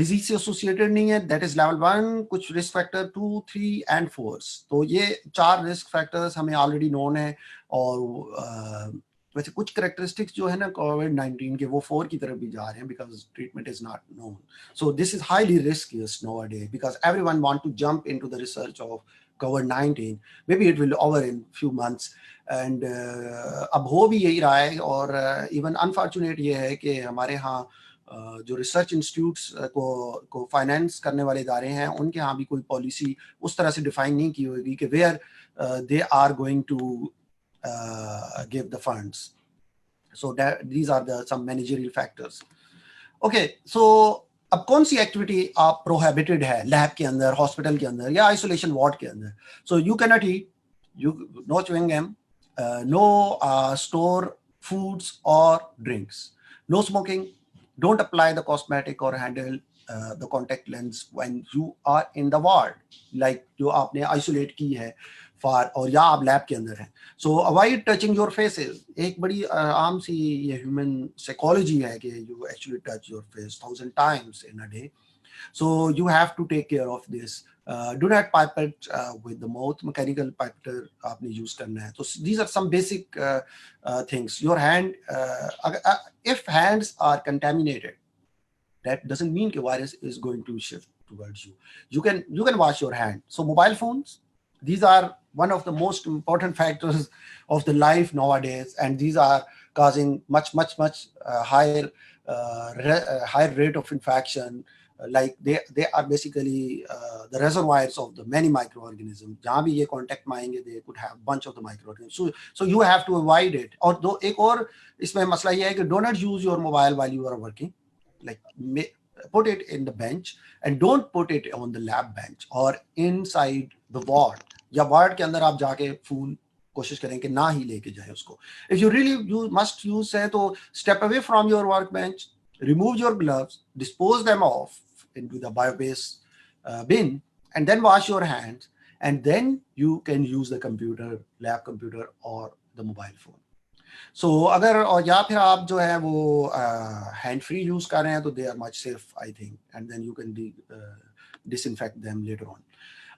disease से associated नहीं है. That is level 1. कुछ risk factor 2, 3 and 4. तो ये 4 risk factors हमें already known है, और वैसे कुछ characteristics जो है ना COVID-19 के वो 4 की तरफ भी जा रहे हैं because treatment is not known. So this is highly risky nowadays because everyone want to jump into the research of COVID-19. Maybe it will over in few months. And अब हो भी यही रहा है, और even unfortunate ये है कि हमारे यहाँ जो रिसर्च इंस्टीट्यूट्स को फाइनेंस करने वाले इदारे हैं उनके यहाँ भी कोई पॉलिसी उस तरह से डिफाइन नहीं की होगी कि where they are going to give the funds. So that these are the some managerial factors. Okay, so अब कौन सी एक्टिविटी आप प्रोहिबिटेड है लैब के अंदर, हॉस्पिटल के अंदर या आइसोलेशन वार्ड के अंदर? So you cannot eat, no chewing gum, no store foods or drinks, no smoking, don't apply the cosmetic or handle the contact lens when you are in the ward, like जो आपने isolate की है और या आप lab के अंदर हैं. सो अवॉइड टचिंग योर फेसेस. एक बड़ी आम सी ये ह्यूमन साइकोलॉजी है कि you actually touch your face 1000 times in a day. So you have to take care of this. Do not pipette with the mouth. Mechanical pipetter आपने use करना है. So these are some basic things. Your hand, if hands are contaminated, that doesn't mean the virus is going to shift towards you. You can wash your hand. So mobile phones, these are one of the most important factors of the life nowadays, and these are causing much higher rate of infection. Like they are basically the reservoirs of the many microorganisms. जहाँ भी ये contact में आएंगे, they could have bunch of the microorganisms. So you have to avoid it. और दो एक और इसमें मसला ये है कि do not use your mobile while you are working. Like put it in the bench and don't put it on the lab bench or inside the ward. या वार्ड के अंदर आप जाके फोन कोशिश करें कि ना ही लेके जाए उसको. If you really must use है तो step away from your workbench, remove your gloves, dispose them off into the biobase bin, and then wash your hands, and then you can use the computer, lab computer or the mobile phone. So अगर और या फिर आप जो है वो hand free use कर रहे हैं तो they are much safe I think, and then you can disinfect them later on.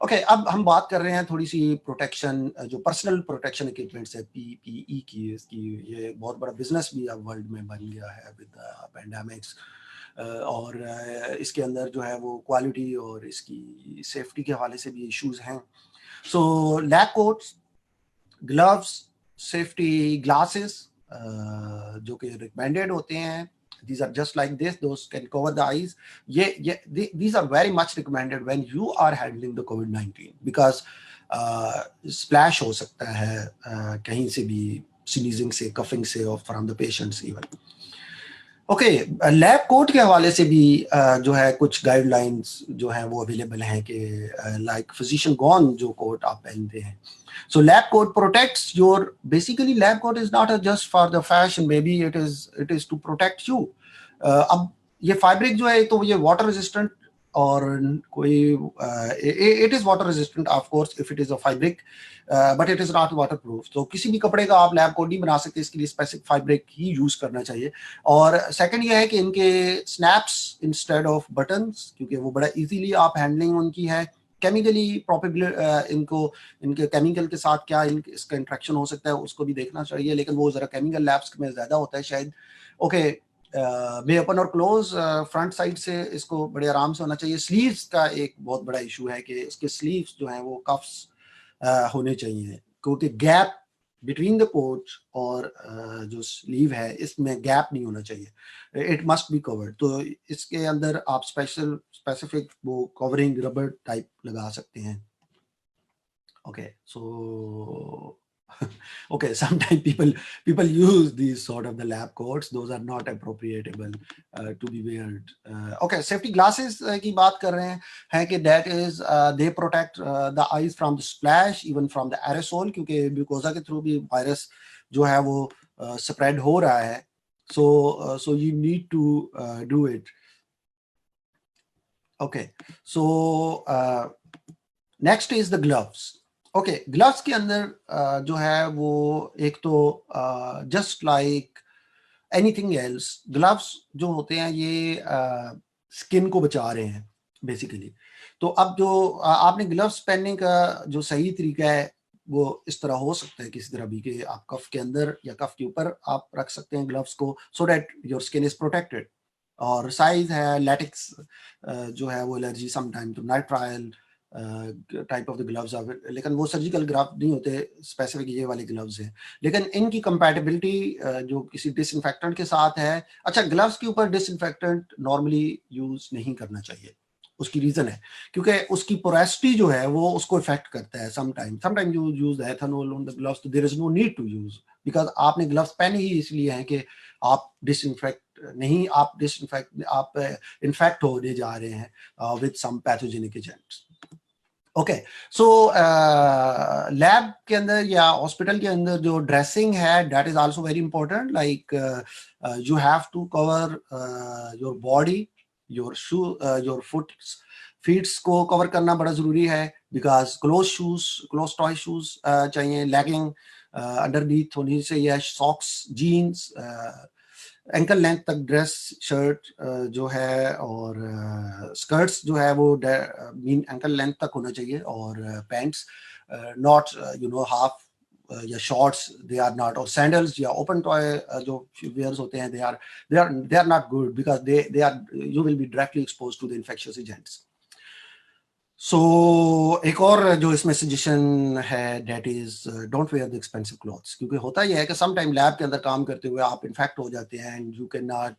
Okay, अब हम बात कर रहे हैं थोड़ी सी प्रोटेक्शन, जो पर्सनल प्रोटेक्शन इक्विपमेंट्स है PPE की. इसकी ये बहुत बड़ा बिजनेस भी अब वर्ल्ड में बन गया है विद पैंडेमिक्स, और इसके अंदर जो है वो क्वालिटी और इसकी सेफ्टी के हवाले से भी इश्यूज हैं. So lab coats, gloves, safety glasses जो कि रिकमेंडेड होते हैं, these are just like this, those can cover the eyes. These are very much recommended when you are handling the COVID-19 because splash हो सकता है कहीं से भी, sneezing से, coughing से, or from the patients even. Okay, lab coat के हवाले से भी जो है कुछ गाइडलाइंस जो है वो अवेलेबल हैं कि लाइक फिजिशियन गॉन जो कोट आप पहनते हैं. So lab coat protects your, basically lab coat is not just for the fashion, maybe it is to protect you. अब ये फैब्रिक जो है तो ये वाटर रेजिस्टेंट और कोई it is water resistant of course if it is a fabric, but it is not waterproof. तो किसी भी कपड़े का आप लैब कोट नहीं बना सकते, इसके लिए स्पेसिफिक फैब्रिक ही यूज करना चाहिए. और सेकंड ये है कि इनके स्नैप्स इंस्टेड ऑफ बटन्स, क्योंकि वो बड़ा इजीली आप हैंडलिंग उनकी है. केमिकली प्रॉपेबली इनके केमिकल के साथ क्या इसका इंट्रैक्शन हो सकता है उसको भी देखना चाहिए, लेकिन वो जरा केमिकल लैब्स में ज्यादा होता है शायद. ओके, मे ओपन और क्लोज फ्रंट साइड से इसको बड़े आराम से होना चाहिए. स्लीव्स का एक बहुत बड़ा इशू है कि इसके स्लीव्स जो हैं वो कफ्स होने चाहिए, क्योंकि गैप बिटवीन द कोट और जो स्लीव है इसमें गैप नहीं होना चाहिए. It must be covered. तो इसके अंदर आप स्पेसिफिक वो कवरिंग रबर टाइप लगा सकते हैं. Okay, so okay, sometimes people use these sort of the lab coats. Those are not appropriatable to be weared. Okay, safety glasses की बात कर रहे हैं कि that is they protect the eyes from the splash, even from the aerosol, क्योंकि mucosa के through भी virus जो है वो spread हो रहा है. So you need to do it. Okay, so next is the gloves. Okay, gloves के अंदर जो है वो एक तो just like anything else, gloves जो होते हैं ये स्किन को बचा रहे हैं बेसिकली. तो अब जो आपने ग्लव्स पहनने का जो सही तरीका है वो इस तरह हो सकता है किसी तरह भी कि आप कफ के अंदर या कफ के ऊपर आप रख सकते हैं ग्लव्स को, so that your skin is protected. और साइज है लैटेक्स जो है वो एलर्जी समटाइम तो nitrile type of the gloves are, लेकिन वो सर्जिकल ग्लव नहीं होते, स्पेसिफिक ये वाले ग्लव्स हैं. लेकिन इनकी कंपैटिबिलिटी जो किसी डिसइंफेक्टेंट के साथ है. अच्छा, ग्लव्स के ऊपर डिसइंफेक्टेंट नॉर्मली यूज नहीं करना चाहिए. उसकी रीजन है क्योंकि उसकी पोरेसिटी जो है वो उसको इफेक्ट करता है. Sometime you use ethanol on the gloves, तो there is no need to use, because आपने ग्लव्स पहने ही इसलिए हैं कि आप इन्फेक्ट होने जा रहे हैं with some pathogenic agents. Okay, so lab के अंदर या हॉस्पिटल के अंदर जो ड्रेसिंग है that is also very important. Like you have to cover your body, your shoe, your feets को कवर करना बड़ा जरूरी है, बिकॉज क्लोज टॉय शूज चाहिए, लेगिंग अंडरनीथ होनी चाहिए, सॉक्स, जीन्स, एंकल लेंथ तक ड्रेस, शर्ट जो है और स्कर्ट्स जो है वो मीन एंकल लेंथ तक होना चाहिए, और पैंट्स नॉट हाफ या शॉर्ट्स, दे आर नॉट, और सैंडल्स या ओपन टॉय जो वेयर्स होते हैं they are not good because you will be directly exposed to the infectious agents. So एक और जो इसमें सजेशन है that is don't wear the expensive clothes, क्योंकि होता यह है कि sometime लैब के अंदर काम करते हुए आप इन्फेक्ट हो जाते हैं and you cannot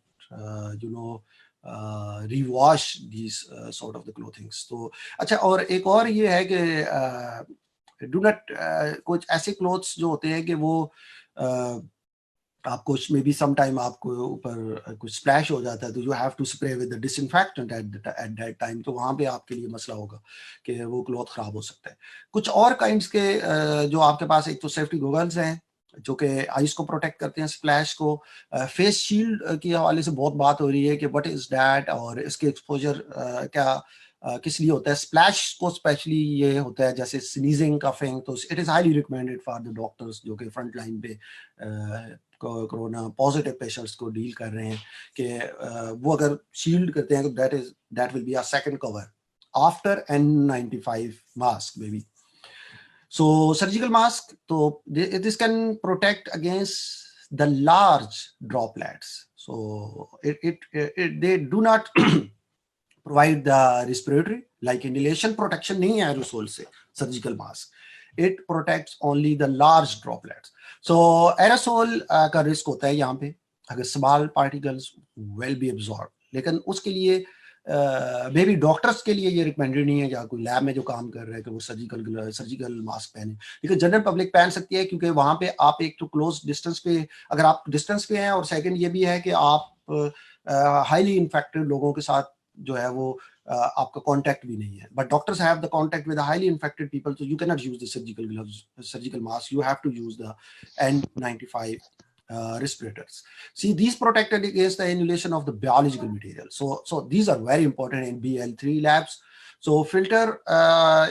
rewash these sort of the clothings. तो अच्छा, और एक और ये है कि do not कुछ ऐसे क्लोथ्स जो होते हैं कि वो आपको में भी समटाइम आपको ऊपर कुछ स्प्लैश हो जाता है, तो you have to spray with the disinfectant at that time. तो वहाँ पे आपके लिए मसला होगा कि वो क्लॉथ खराब हो सकता है. कुछ और काइंड्स के जो आपके पास, एक तो सेफ्टी गॉगल्स हैं जो कि आइज को प्रोटेक्ट करते हैं स्प्लैश को. फेस शील्ड के हवाले से बहुत बात हो रही है कि व्हाट इज दैट, और इसके एक्सपोजर क्या किस लिए होता है. स्प्लैश को स्पेशली ये होता है जैसे स्नीजिंग, कफिंग, तो it is highly recommended for the doctors जो कि फ्रंट लाइन पे कोरोना पॉजिटिव पेशेंट्स को डील कर रहे हैं कि वो अगर शील्ड करते हैं तो that will be a second cover after N95 mask baby. So surgical mask, तो this can protect against the large droplets. So they do not provide the respiratory like inhalation protection नहीं है aerosol से surgical mask. It protects only the large droplets. So aerosol का risk होता है यहाँ पे. अगर small particles will be absorb, लेकिन उसके लिए मे बी डॉक्टर्स के लिए ये रिकमेंडेड नहीं है, या कोई लैब में जो काम कर रहे हैं कि वो सर्जिकल मास्क पहने, लेकिन जनरल पब्लिक पहन सकती है, क्योंकि वहां पे आप एक तो क्लोज डिस्टेंस पे, अगर आप डिस्टेंस पे हैं, और सेकंड ये भी है कि आप हाईली इन्फेक्टेड लोगों के साथ जो है वो आपका कांटेक्ट भी नहीं है, but doctors have the contact with highly infected people, so you cannot use the surgical gloves, surgical mask, you have to use the N95 respirators. See, these protected against the annihilation of the biological material, so these are very important in BL3 labs. So filter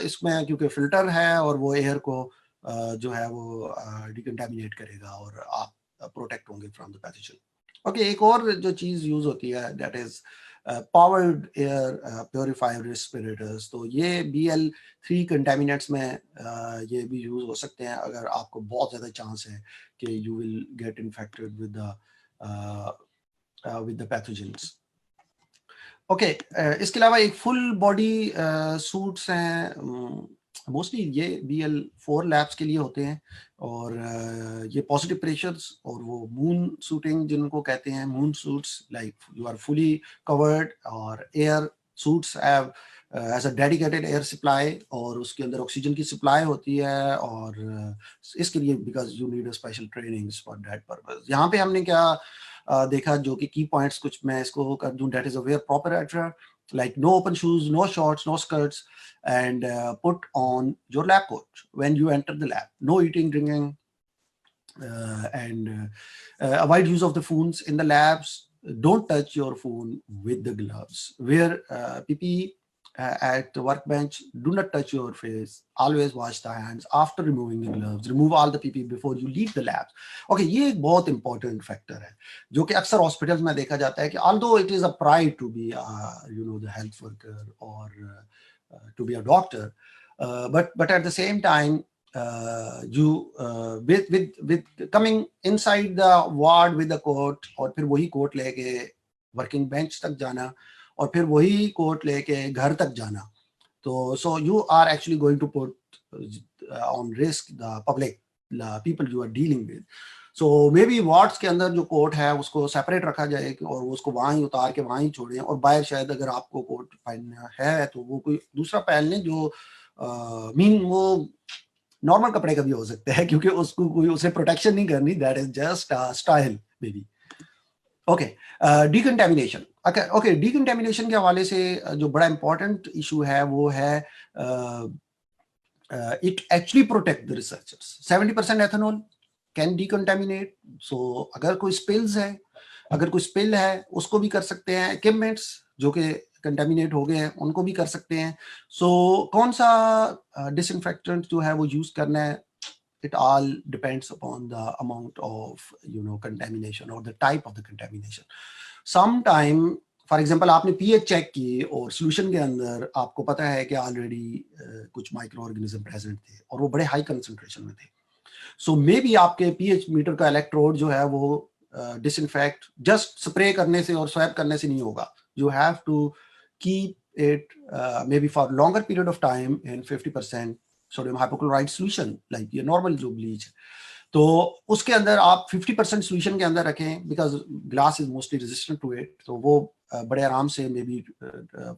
इसमें क्योंकि filter है और वो air को जो है वो decontaminate करेगा और आप प्रोटेक्ट होंगे फ्रॉम द पैथोजन। ओके, एक और जो चीज यूज होती है that is powered air purifier respirators. तो ये BL3 कंटेमिनेंट्स में ये भी यूज हो सकते हैं अगर आपको बहुत ज्यादा चांस है कि you will get infected with the pathogens. Okay, इसके अलावा एक फुल बॉडी सूट्स हैं, मोस्टली ये BL4 लैब्स के लिए होते हैं, और ये पॉजिटिव प्रेशर्स और वो मून सूटिंग जिनको कहते हैं, moon suits like you are fully covered, और air suits have as a dedicated air supply, और उसके अंदर ऑक्सीजन की सप्लाई होती है, और इसके लिए because you need a special training for that purpose. यहाँ पे हमने क्या देखा, जो कि की पॉइंट्स कुछ मैं इसको कर दूं, that is a wear proper attire, like no open shoes, no shorts, no skirts, and put on your lab coat when you enter the lab. No eating, drinking, and avoid use of the phones in the labs. Don't touch your phone with the gloves. Wear PPE at the workbench. Do not touch your face. Always wash the hands after removing the gloves. Remove all the PPE before you leave the labs. Okay, ये एक बहुत important factor है जो कि अक्सर hospitals में देखा जाता है कि although it is a pride to be the health worker or to be a doctor, but at the same time with coming inside the ward with the coat, और फिर वही कोट लेके वर्किंग बेंच तक जाना, और फिर वही coat लेके घर तक जाना, तो so you are actually going to put on risk the public, the people you are dealing with. So maybe wards के अंदर जो कोट है उसको सेपरेट रखा जाए और उसको वहां ही उतार के वहां ही छोड़ें, और बाहर शायद अगर आपको कोट पहनना है तो वो कोई दूसरा पहन लें जो वो नॉर्मल कपड़े का भी हो सकता है, क्योंकि उसको कोई उसे प्रोटेक्शन नहीं करनी, that is just style baby. Okay, decontamination. Okay, decontamination के हवाले से जो बड़ा इंपॉर्टेंट इशू है वो है it actually protect the researchers. 70% ethanol can decontaminate, so अगर कोई स्पिल है उसको भी कर सकते हैं, इक्विपमेंट्स जो कि कंटेमिनेट हो गए हैं उनको भी कर सकते हैं। सो कौन सा डिसइंफेक्टेंट जो है वो यूज करना है, it all depends upon the amount of contamination or the type of the contamination. Sometime for example आपने pH चेक की और सॉल्यूशन के अंदर आपको पता है कि ऑलरेडी कुछ माइक्रो ऑर्गेनिज्म प्रेजेंट थे और वो बड़े हाई कंसंट्रेशन में थे, सो मे बी आपके pH मीटर का इलेक्ट्रोड जो है वो डिसइंफेक्ट जस्ट स्प्रे करने से और स्वैप करने से नहीं होगा, you have to keep it maybe for longer period of time in 50% sodium hypochloride solution, like ये नॉर्मल जो ब्लीच है, तो उसके अंदर आप 50% सॉल्यूशन के अंदर रखें, because glass is mostly resistant to it, तो वो बड़े आराम से मे बी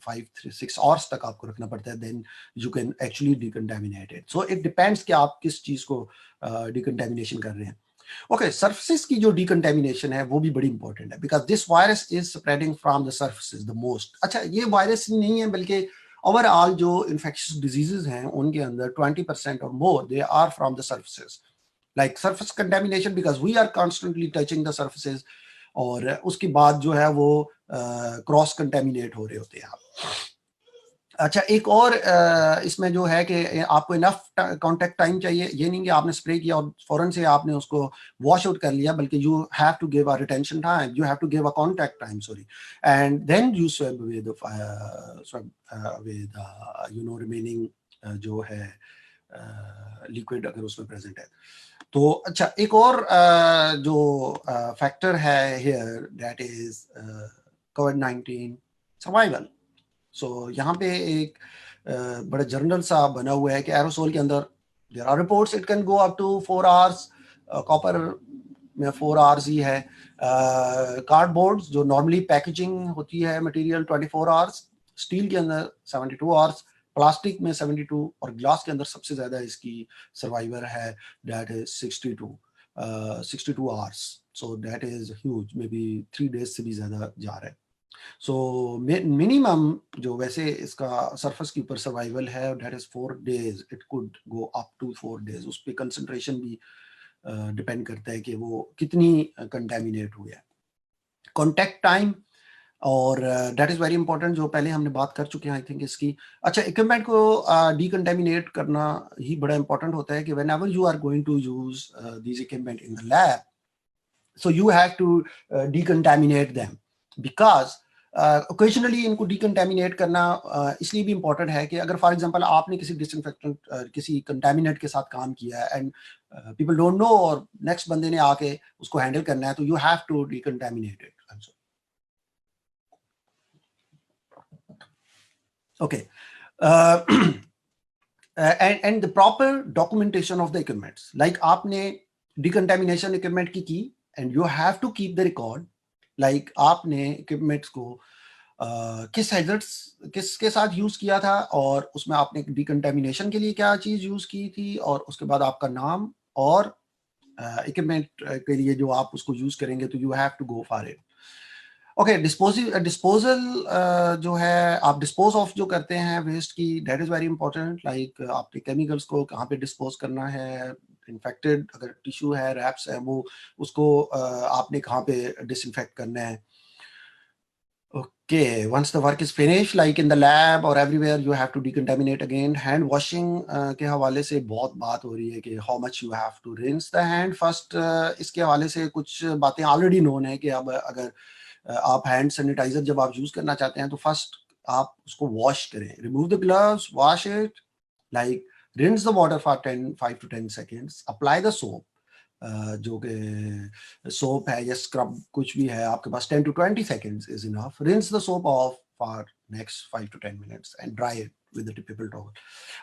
5-6 आवर्स तक आपको रखना पड़ता है, then you can actually decontaminate it. So it depends कि आप किस चीज को डिकंटामिनेशन कर रहे हैं। ओके, सर्फेसिस की जो डिकंटामिनेशन है वो भी बड़ी इंपॉर्टेंट है, because this virus is spreading from the surfaces the most. अच्छा, ये वायरस नहीं है बल्कि ओवरऑल जो इन्फेक्शियस डिजीजेस हैं उनके अंदर 20% और more they are from the surfaces, like surface contamination, because we are constantly touching the surfaces, और उसके बाद जो है वो क्रॉस कंटेमिनेट हो रहे होते हैं आप। अच्छा, एक और इसमें जो है कि आपको इनफ कांटेक्ट टाइम चाहिए, ये नहीं कि आपने स्प्रे किया और फौरन से आपने उसको वॉश आउट कर लिया, बल्कि you have to give a retention time, you have to give a contact time, sorry, and then you swab with remaining जो है लिक्विड अगर उसमें प्रेजेंट है तो। अच्छा, एक और जो फैक्टर है हियर दैट इज कोविड-19 सर्वाइवल। सो यहाँ पे एक बड़ा जर्नल सा बना हुआ है कि एरोसोल के अंदर there are reports it can go up to 4 hours, copper में 4 आवर्स ही है। कार्डबोर्ड जो नॉर्मली पैकेजिंग होती है मटेरियल 24 आवर्स, स्टील के अंदर 72 आवर्स, प्लास्टिक में 72 और ग्लास के अंदर सबसे ज्यादा इसकी सर्वाइवर है, that is 62 hours. So that is huge, may be 3 days से भी ज्यादा जा रहा है। सो मिनिमम जो वैसे इसका सरफेस के ऊपर सर्वाइवल है that is 4 days, it could go up to 4 days. उस पर कंसंट्रेशन भी डिपेंड करता है कि वो कितनी कंटेमिनेट हुई है। कॉन्टेक्ट टाइम और दैट इज वेरी इंपॉर्टेंट, जो पहले हमने बात कर चुके हैं आई थिंक इसकी। अच्छा, इक्विपमेंट को डिकंटेमिनेट करना ही बड़ा इंपॉर्टेंट होता है कि whenever you are going to use these equipment in the lab, so you have to decontaminate them, because occasionally इनको डिकंटेमिनेट करना इसलिए भी इंपॉर्टेंट है कि अगर फॉर एग्जांपल आपने किसी डिसइंफेक्टेंट किसी कंटेमिनेट के साथ काम किया है एंड पीपल डोंट नो और नेक्स्ट बंदे ने आके उसको हैंडल करना है, तो you have to decontaminate it also. Okay, and the proper documentation of the equipments, like आपने decontamination equipment की and you have to keep the record, like आपने equipments को किस hazards किसके साथ यूज किया था और उसमें आपने decontamination के लिए क्या चीज यूज की थी, और उसके बाद आपका नाम और equipment के लिए जो आप उसको यूज करेंगे, तो you have to go for it. Okay, disposal जो है आप डिस्पोज ऑफ जो करते हैं वेस्ट की, that is very important. Like आपके केमिकल्स को कहाँ पे डिस्पोज करना है, इन्फेक्टेड अगर टिश्यू है, रैप्स है, वो उसको आपने कहाँ पे डिसइंफेक्ट करना है। Okay, once the work is finish like in the lab और everywhere, you have to decontaminate again. Hand washing के हवाले से बहुत बात हो रही है कि how much you have to rinse the hand first. इसके हवाले से कुछ बातें ऑलरेडी नोन है कि अब अगर आप हैंड सैनिटाइजर जब आप यूज करना चाहते हैं तो फर्स्ट आप उसको वॉश करें, remove the gloves, wash it, like rinse the water for 5 to 10 seconds, apply the soap, जो कि सोप है या स्क्रब कुछ भी है आपके पास, 10 to 20 seconds is enough. Rinse the soap off for next 5 to 10 minutes and dry it with the typical towel,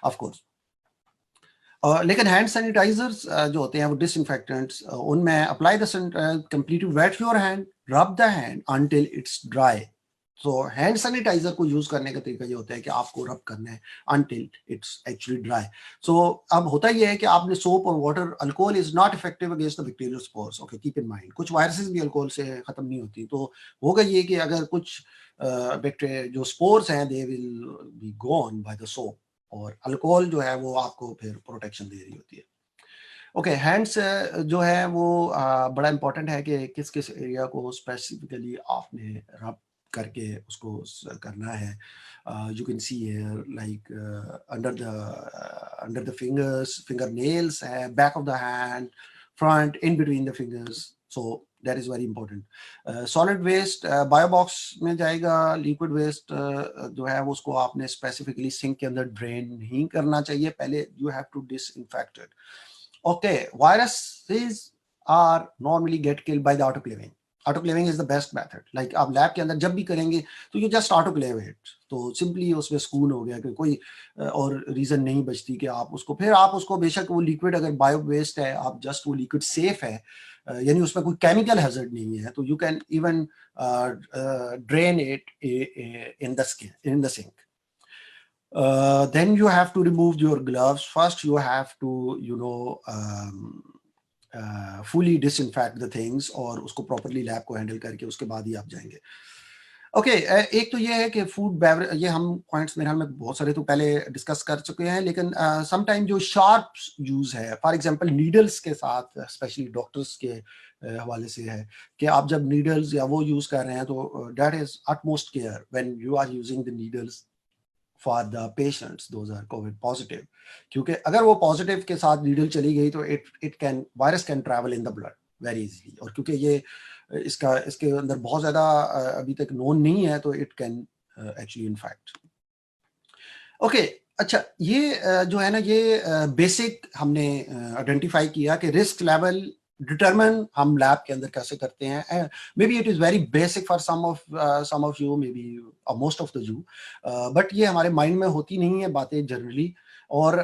of course. लेकिन hand sanitizers जो होते हैं वो डिसइंफेक्टेंट्स, उनमें apply the completely wet your hand, rub the hand until it's dry. So hand sanitizer को use करने का तरीका ये होता है कि आपको रब करना है अंटिल इट्स एक्चुअली ड्राई। सो अब होता ये है कि आपने सोप और water, alcohol is not effective against the bacterial spores, okay, keep in mind. कुछ वायरसेस भी अल्कोहल से खत्म नहीं होती, तो होगा ये कि अगर कुछ बैक्टीरिया जो स्पोर्स हैं they will be gone by the soap, और अल्कोहल जो है वो आपको फिर प्रोटेक्शन दे रही होती है। ओके, हैंड्स जो है वो बड़ा इंपॉर्टेंट है कि किस किस एरिया को स्पेसिफिकली आपने रब करके उसको करना है। You can see here like under the fingers, finger nails है, back of the hand, front, in between the fingers, so that is very important. Solid waste biobox में जाएगा, लिक्विड वेस्ट जो है वो उसको आपने स्पेसिफिकली सिंक के अंदर ड्रेन नहीं करना चाहिए, पहले you have to disinfect it. Okay, viruses are normally get killed by the autoclaving. Autoclaving is the best method, like आप लैब के अंदर जब भी करेंगे तो यू जस्ट ऑटोक्लेव इट, तो सिंपली उसमें सुकून हो गया कि कोई और रीजन नहीं बचती कि आप उसको फिर आप उसको बेशक वो लिक्विड अगर बायो वेस्ट है, आप जस्ट वो लिक्विड सेफ है, यानी उसमें कोई केमिकल हैजर्ड नहीं है, तो you can even drain it in the sink. Then you have to remove your gloves. First you have to fully disinfect the things और उसको properly लैब को हैंडल करके उसके बाद ही आप जाएंगे। ओके, एक तो ये है कि फूड बेवरेज, ये हम पॉइंट्स मेरे ख्याल में बहुत सारे तो पहले डिस्कस कर चुके हैं, लेकिन समटाइम जो शार्प यूज है, फॉर एग्जांपल नीडल्स के साथ, स्पेशली डॉक्टर्स के हवाले से है कि आप जब नीडल्स या वो यूज कर रहे हैं तो that is utmost care when you are using the needles for the patients those are Covid positive, क्योंकि अगर वो पॉजिटिव के साथ नीडल चली गई तो it can virus can travel in the blood very easily, और क्योंकि ये इसके अंदर बहुत ज्यादा अभी तक नोन नहीं है तो it can actually infect. Okay, अच्छा, ये जो है ना, ये बेसिक हमने आइडेंटिफाई किया कि रिस्क लेवल डिटरमिन हम लैब के अंदर कैसे करते हैं। May be it is very basic for some of you, may be most of the you, but ये हमारे माइंड में होती नहीं है बातें जनरली। और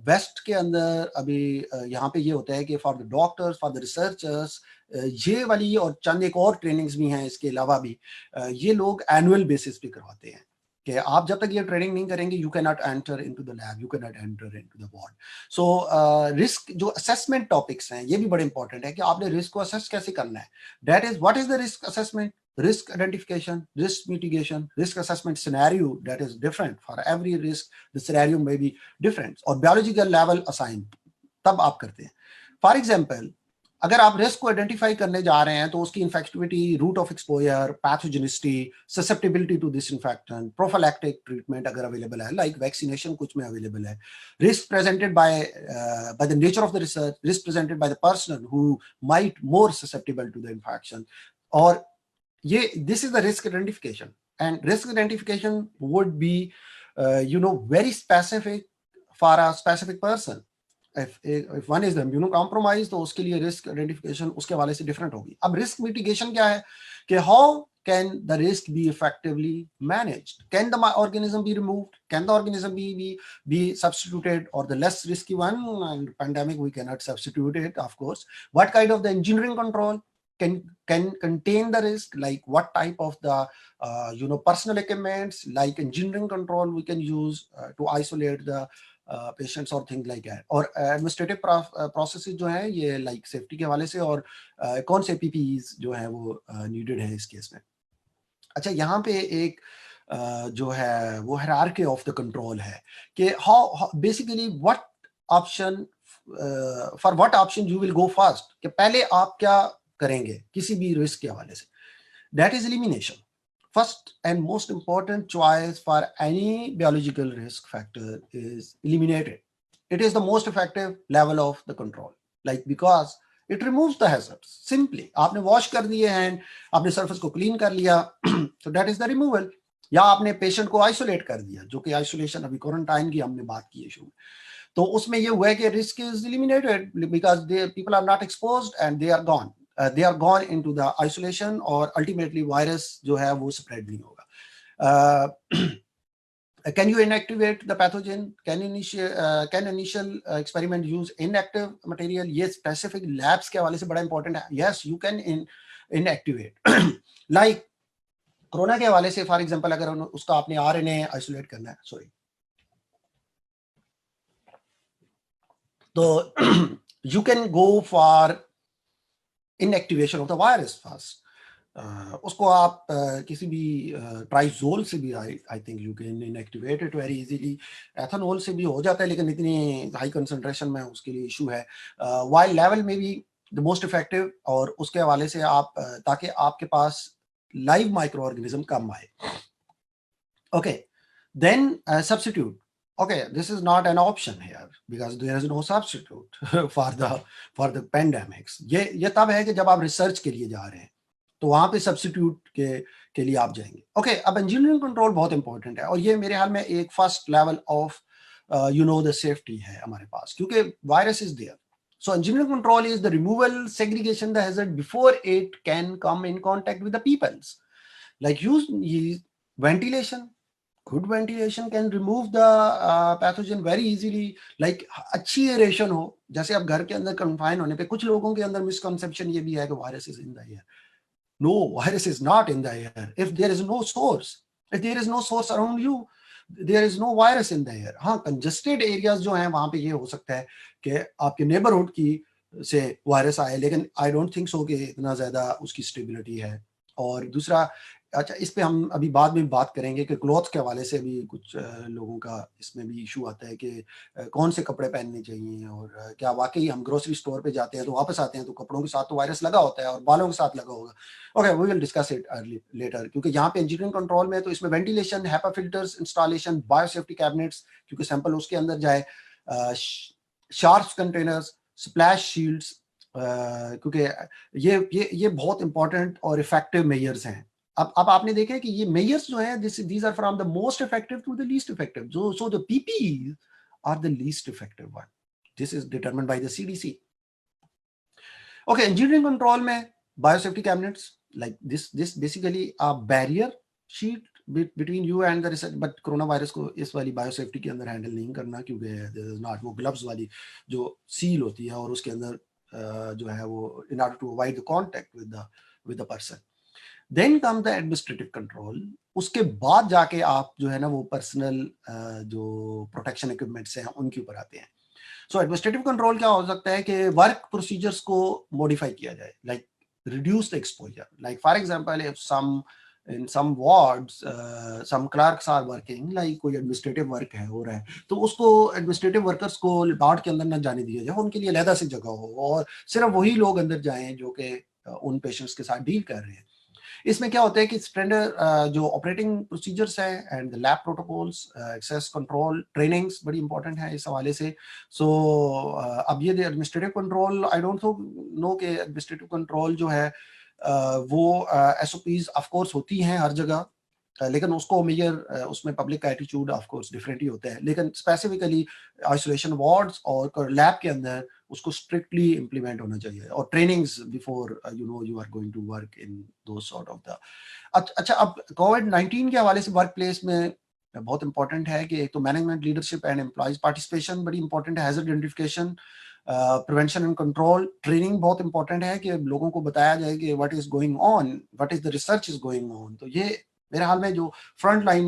वेस्ट के अंदर अभी यहाँ पे ये होता है कि for the doctors, for the researchers, ये वाली और चंद एक और ट्रेनिंग्स भी हैं इसके अलावा भी, ये लोग एनुअल बेसिस पे करवाते हैं कि आप जब तक ये ट्रेनिंग नहीं करेंगे you can not enter into the lab, you can not enter into the ward. So risk जो असेसमेंट टॉपिक्स हैं ये भी बड़े इंपॉर्टेंट है कि आपने रिस्क को असेस कैसे करना है। That is what is the risk assessment, risk identification, risk mitigation, risk assessment scenario that is different for every risk, the scenario may be different, और biological level assign तब आप करते हैं। For example, अगर आप रिस्क को identify करने जा रहे हैं तो उसकी infectivity, route of exposure, pathogenicity, susceptibility to disinfectant, prophylactic treatment अगर अवेलेबल है, लाइक वैक्सीनेशन कुछ में अवेलेबल है, risk presented by the nature of the research, risk presented by the person who might more susceptible to the infection, और ये this is the risk identification, and risk identification would be very specific for a specific person. If one is immunocompromised तो उसके लिए risk identification उसके वाले से different होगी। अब risk mitigation क्या है कि how can the risk be effectively managed? Can the organism be removed? Can the organism be substituted, or the less risky one, and pandemic we cannot substitute it, of course. What kind of the engineering control can contain the risk, like what type of the personal equipments like engineering control we can use to isolate the patients or things like that, और administrative processes जो है ये like safety के हवाले से, और कौन से PPEs जो है वो needed है इस केस में। अच्छा, यहाँ पे एक जो है वो hierarchy of the control है कि how basically what option for what option you will go first, कि पहले आप क्या करेंगे किसी भी रिस्क के हवाले से। That is elimination. First and most important choice for any biological risk factor is eliminated. It is the most effective level of the control, like because it removes the hazards. Simply आपने wash कर दिए hand, आपने surface को clean कर लिया, तो that is the removal. या आपने पेशेंट को आइसोलेट कर दिया, जो कि आइसोलेशन अभी क्वारंटाइन की हमने बात की है शुरू में, तो उसमें ये हुआ है कि risk is eliminated because they people are not exposed and they are gone, they are gone into the isolation, और ultimately virus जो है वो spread नहीं होगा। Can you inactivate the pathogen? Can initial experiment use inactive material? ये specific labs के हवाले से बड़ा important है। Yes, you can inactivate। Like corona के हवाले से फॉर एग्जांपल अगर उसका आपने RNA आइसोलेट करना है, सॉरी, तो you can go for inactivation of the virus first। उसको आप किसी भी ट्राइजोल से भी I think you can inactivate it very easily. Ethanol से भी हो जाता है लेकिन इतनी हाई कंसंट्रेशन में उसके लिए इशू है। वाइल लेवल में भी द मोस्ट इफेक्टिव, और उसके हवाले से आप ताकि आपके पास लाइव माइक्रो ऑर्गेनिज्म कम आए। Okay, then substitute. Okay, this is not an option here because there is no substitute for the pandemics। ये तब है कि जब आप रिसर्च के लिए जा रहे हैं तो वहां पे सब्स्टिट्यूट के लिए आप जाएंगे। ओके, अब इंजीनियरिंग कंट्रोल बहुत इंपॉर्टेंट है, और ये मेरे ख्याल में एक first level of the safety है हमारे पास, क्योंकि virus is there. So engineering control is the removal, segregation the hazard before it can come in contact with the peoples. Like use ventilation. Good ventilation can remove the pathogen very easily। Like अच्छी aeration हो, जैसे अब घर के अंदर confine होने पे कुछ लोगों के अंदर मिसकंसेप्शन ये भी है कि virus is in the air. No, virus is not in the air. If there is no source around you, there is no virus in the air. हाँ, कंजेस्टेड एरियाज जो हैं वहां पे ये हो सकता है कि आपके नेबरहुड की से वायरस आए, लेकिन आई डोंट थिंक सो कि इतना ज्यादा उसकी स्टेबिलिटी है। और दूसरा, अच्छा, इस पे हम अभी बाद में बात करेंगे कि क्लॉथ के हवाले से भी कुछ लोगों का इसमें भी इशू आता है कि कौन से कपड़े पहनने चाहिए, और क्या वाकई हम ग्रोसरी स्टोर पे जाते हैं तो वापस आते हैं तो कपड़ों के साथ तो वायरस लगा होता है और बालों के साथ लगा होगा। Okay, we will discuss it later, क्योंकि यहाँ पे इंजीनियरिंग कंट्रोल में तो इसमें ventilation, HEPA filters installation, biosafety cabinets, क्योंकि सैंपल उसके अंदर जाए, शार्प्स कंटेनर्स, स्प्लैश शील्ड्स, क्योंकि ये बहुत इंपॉर्टेंट और इफेक्टिव मेजर्स हैं। अब आपने देखा कि ये मेजर्स जो हैं, these are from the most effective to the least effective। So the PPEs are the least effective one। This is determined by the CDC। Okay, engineering control में biosafety cabinets like this basically a barrier sheet between you and the research, but corona virus को इस वाली biosafety के अंदर handle नहीं करना, क्योंकि not वो ग्लव्स वाली जो सील होती है और उसके अंदर जो है वो in order to avoid the contact with the person. Then comes the administrative control. उसके बाद जाके आप जो है ना वो पर्सनल जो प्रोटेक्शन इक्विपमेंट्स हैं उनके ऊपर आते हैं. सो एडमिनिस्ट्रेटिव कंट्रोल क्या हो सकता है कि वर्क प्रोसीजर्स को मॉडिफाई किया जाए, like reduce the exposure. Like for example, if in some wards some clerks are working, like कोई administrative work है हो रहा है, तो उसको administrative workers को वार्ड के अंदर ना जाने दिया जाए, उनके लिए अलग से जगह हो और सिर्फ वही लोग अंदर जाएं जो कि उन पेशेंट्स के साथ डील कर रहे हैं. इसमें क्या होता है कि स्टैंडर्ड जो ऑपरेटिंग प्रोसीजर्स हैं and lab protocols, access control, trainings बड़ी इंपॉर्टेंट है इस हवाले से. सो अब ये administrative control, I don't know कि एडमिनिस्ट्रेटिव कंट्रोल जो है वो SOPs ऑफ कोर्स होती हैं हर जगह, लेकिन उसको मेजर उसमें पब्लिक का एटीट्यूड ऑफ कोर्स डिफरेंट ही होता है, लेकिन स्पेसिफिकली आइसोलेशन वार्ड्स और लैब के अंदर उसको स्ट्रिक्टली इम्प्लीमेंट होना चाहिए, और trainings before you are going to work in two sort of the. अच्छा, अब कोविड-19 के हवाले से वर्क प्लेस में बहुत इंपॉर्टेंट है कि एक तो management, leadership and employees participation बड़ी इंपॉर्टेंट है, hazard identification, prevention and control, training बहुत इंपॉर्टेंट है कि लोगों को बताया जाए कि what is going on, what is the research is going on. तो ये मेरे हाल में जो फ्रंट लाइन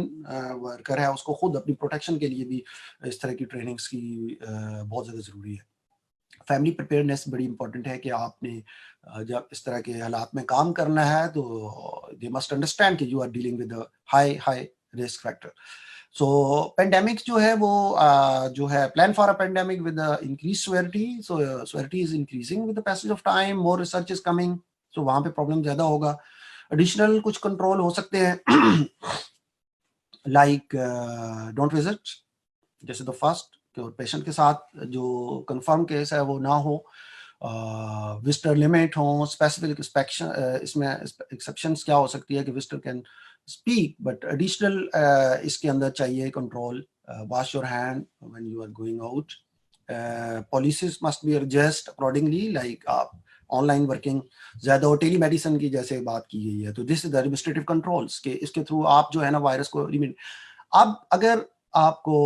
वर्कर है उसको खुद अपनी प्रोटेक्शन के लिए भी इस तरह की ट्रेनिंग्स की बहुत ज़्यादा ज़रूरी है. फैमिली प्रिपेयरनेस बड़ी इंपॉर्टेंट है कि आपने जब इस तरह के हालात में काम करना है तो दे मस्ट अंडरस्टैंड कि you are dealing with high risk factor. So pandemic जो है वो जो है plan for a pandemic with increase severity. So severity is increasing with the passage of time, more research is coming, so वहाँ पे problem ज़्यादा होगा. Additional कुछ कंट्रोल हो सकते हैं लाइक डोंट विजिट, जैसे तो फर्स्ट और पेशेंट के साथ जो कंफर्म केस है वो ना हो, विजिटर लिमिट हो, स्पेसिफिक इंस्पेक्शन, इसमें एक्सेप्शंस क्या हो सकती है कि visitor can speak, but additional इसके अंदर चाहिए control. Wash your hand when you are going out. Policies must be adjust accordingly, like आप ऑनलाइन वर्किंग ज्यादा और टेली मेडिसिन की जैसे बात की गई है, तो this is the administrative controls के इसके थ्रू आप जो है ना वायरस को लिमिट. अब अगर आपको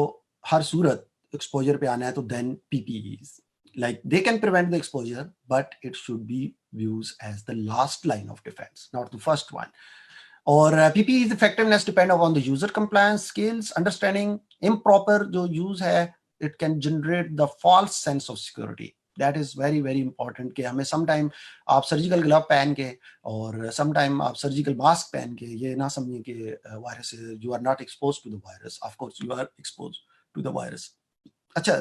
हर सूरत एक्सपोजर पे आना है तो then PPEs, like they can prevent the exposure, but it should be used as the last line of defense, not the first one. Or PPE's effectiveness depend upon the user compliance skills, understanding. Improper जो use है, it can generate the false sense of security. That is very very important कि हमें sometime आप surgical glove पहन के और sometime आप surgical mask पहन के ये ना समझिए कि वायरस है, you are not exposed to the virus. Of course you are exposed to the virus. अच्छा,